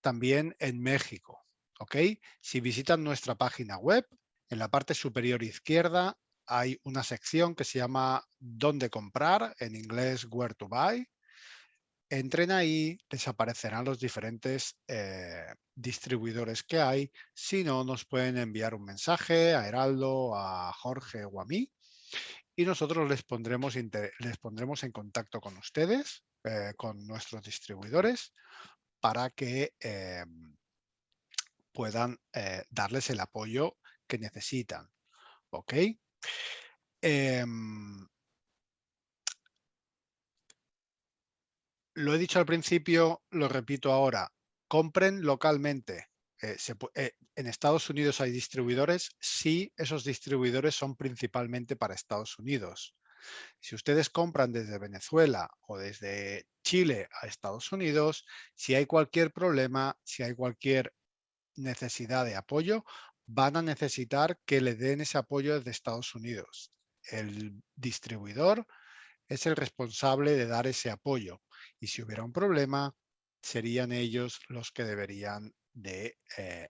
también en México. ¿Ok? Si visitan nuestra página web, en la parte superior izquierda hay una sección que se llama ¿Dónde comprar? En inglés, Where to Buy. Entren ahí, les aparecerán los diferentes distribuidores que hay. Si no, nos pueden enviar un mensaje a Heraldo, a Jorge o a mí, y nosotros les pondremos en contacto con ustedes, con nuestros distribuidores, para que puedan darles el apoyo que necesitan. ¿Ok? Lo he dicho al principio, lo repito ahora. Compren localmente. En Estados Unidos hay distribuidores. Sí, esos distribuidores son principalmente para Estados Unidos. Si ustedes compran desde Venezuela o desde Chile a Estados Unidos, si hay cualquier problema, si hay cualquier necesidad de apoyo, van a necesitar que le den ese apoyo desde Estados Unidos. El distribuidor es el responsable de dar ese apoyo, y si hubiera un problema, serían ellos los que deberían de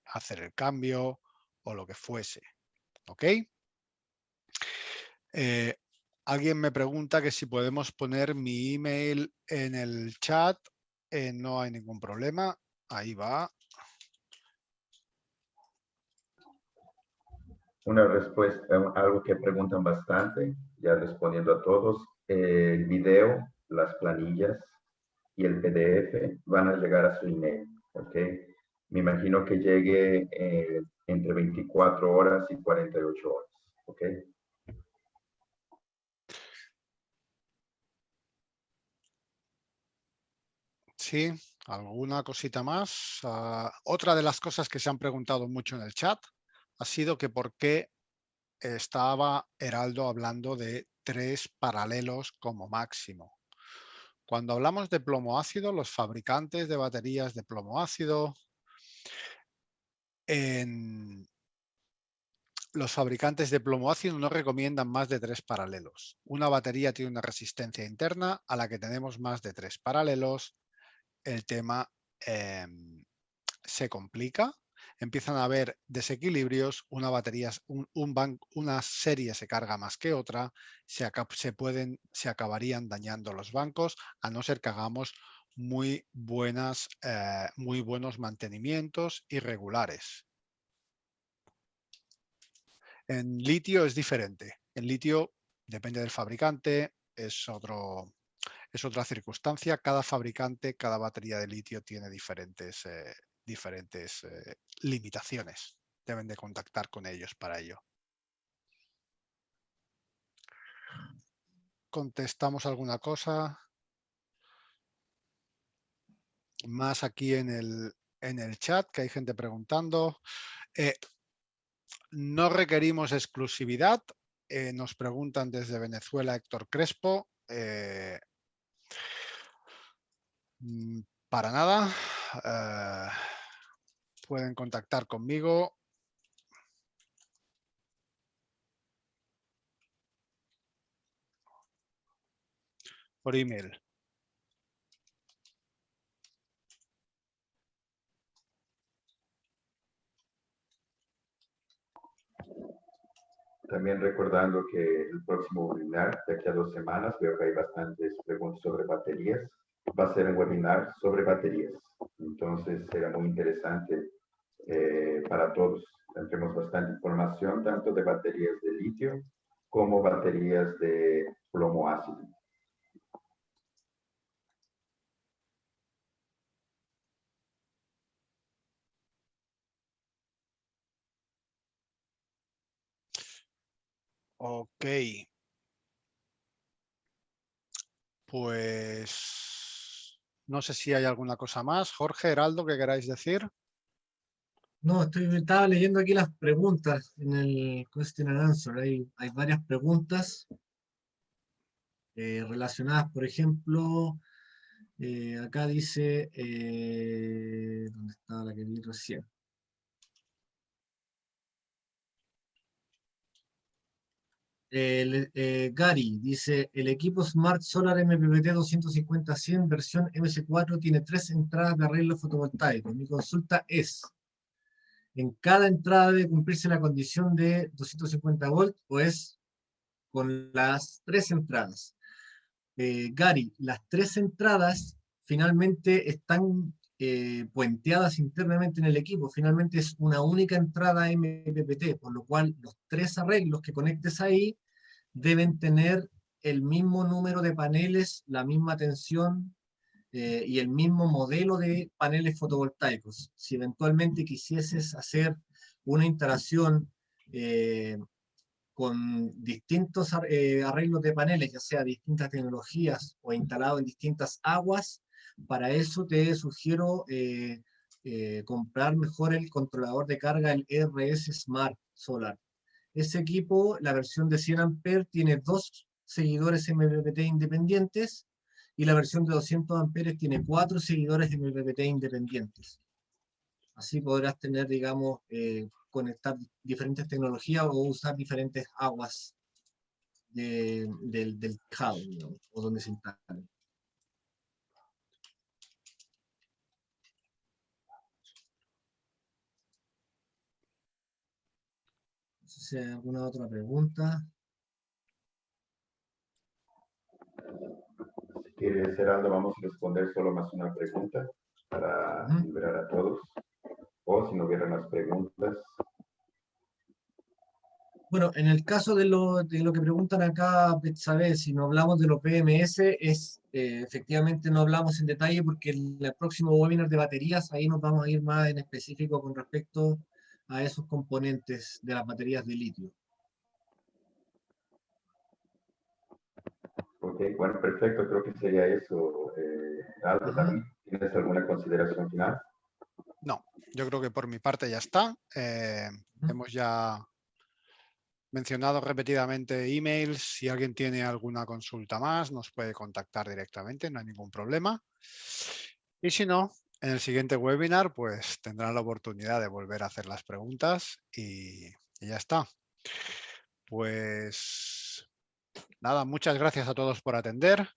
hacer el cambio o lo que fuese. ¿Ok? Alguien me pregunta que si podemos poner mi email en el chat. No hay ningún problema. Ahí va. Una respuesta, algo que preguntan bastante, ya respondiendo a todos, el video, las planillas y el PDF van a llegar a su email, ¿ok? Me imagino que llegue entre 24 horas y 48 horas, ¿ok? Sí, alguna cosita más. Otra de las cosas que se han preguntado mucho en el chat ha sido que por qué estaba Heraldo hablando de 3 paralelos como máximo. Cuando hablamos de plomo ácido, los fabricantes de baterías de plomo ácido, los fabricantes de plomo ácido no recomiendan más de 3 paralelos. Una batería tiene una resistencia interna a la que tenemos más de 3 paralelos. El tema se complica. Empiezan a haber desequilibrios, una serie se carga más que otra, se acabarían dañando los bancos, a no ser que hagamos muy buenos mantenimientos y regulares. En litio es diferente. En litio depende del fabricante, es otra circunstancia. Cada fabricante, cada batería de litio tiene diferentes limitaciones. Deben de contactar con ellos para ello. ¿Contestamos alguna cosa más aquí en el chat, que hay gente preguntando? No requerimos exclusividad. Nos preguntan desde Venezuela Héctor Crespo. Para nada. Pueden contactar conmigo. Por email. También recordando que el próximo webinar, de aquí a 2 semanas, veo que hay bastantes preguntas sobre baterías. Va a ser un webinar sobre baterías. Entonces, será muy interesante para todos. Tendremos bastante información, tanto de baterías de litio como baterías de plomo ácido. Ok. Pues no sé si hay alguna cosa más. Jorge, Heraldo, ¿qué queráis decir? No, estaba leyendo aquí las preguntas en el Question and Answer. Hay varias preguntas relacionadas, por ejemplo, acá dice, ¿dónde estaba la que vi recién? Gary dice, el equipo Smart Solar MPPT 250-100 versión MS4 tiene 3 entradas de arreglo fotovoltaico. Mi consulta es, ¿en cada entrada debe cumplirse la condición de 250 volt o es con las 3 entradas? Gary, las 3 entradas finalmente están puenteadas internamente en el equipo. Finalmente es una única entrada MPPT, por lo cual los 3 arreglos que conectes ahí deben tener el mismo número de paneles, la misma tensión y el mismo modelo de paneles fotovoltaicos. Si eventualmente quisieses hacer una instalación con distintos arreglos de paneles, ya sea distintas tecnologías o instalado en distintas aguas, para eso te sugiero comprar mejor el controlador de carga, el RS Smart Solar. Ese equipo, la versión de 100 amperes, tiene 2 seguidores MPPT independientes y la versión de 200 amperes tiene 4 seguidores MPPT independientes. Así podrás tener, digamos, conectar diferentes tecnologías o usar diferentes aguas del tejado, digamos, o donde se instalan. No sé si hay alguna otra pregunta. Si quieres, Heraldo, vamos a responder solo más una pregunta para liberar a todos. O si no hubieran las preguntas. Bueno, en el caso de lo que preguntan acá, Betsabe, si no hablamos de los PMS, efectivamente no hablamos en detalle porque en el próximo webinar de baterías, ahí nos vamos a ir más en específico con respecto a esos componentes de las baterías de litio. Ok, bueno, perfecto, creo que sería eso. Aldo, ¿también tienes alguna consideración final? No, yo creo que por mi parte ya está. Hemos ya mencionado repetidamente emails. Si alguien tiene alguna consulta más, nos puede contactar directamente, no hay ningún problema. Y si no, en el siguiente webinar, pues tendrán la oportunidad de volver a hacer las preguntas y ya está. Pues nada, muchas gracias a todos por atender.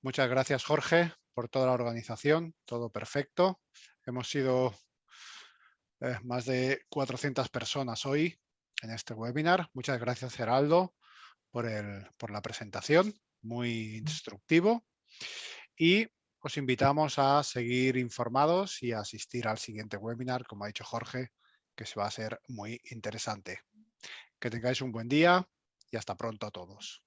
Muchas gracias, Jorge, por toda la organización, todo perfecto. Hemos sido más de 400 personas hoy en este webinar. Muchas gracias, Geraldo, por la presentación, muy instructivo. Y os invitamos a seguir informados y a asistir al siguiente webinar, como ha dicho Jorge, que se va a ser muy interesante. Que tengáis un buen día y hasta pronto a todos.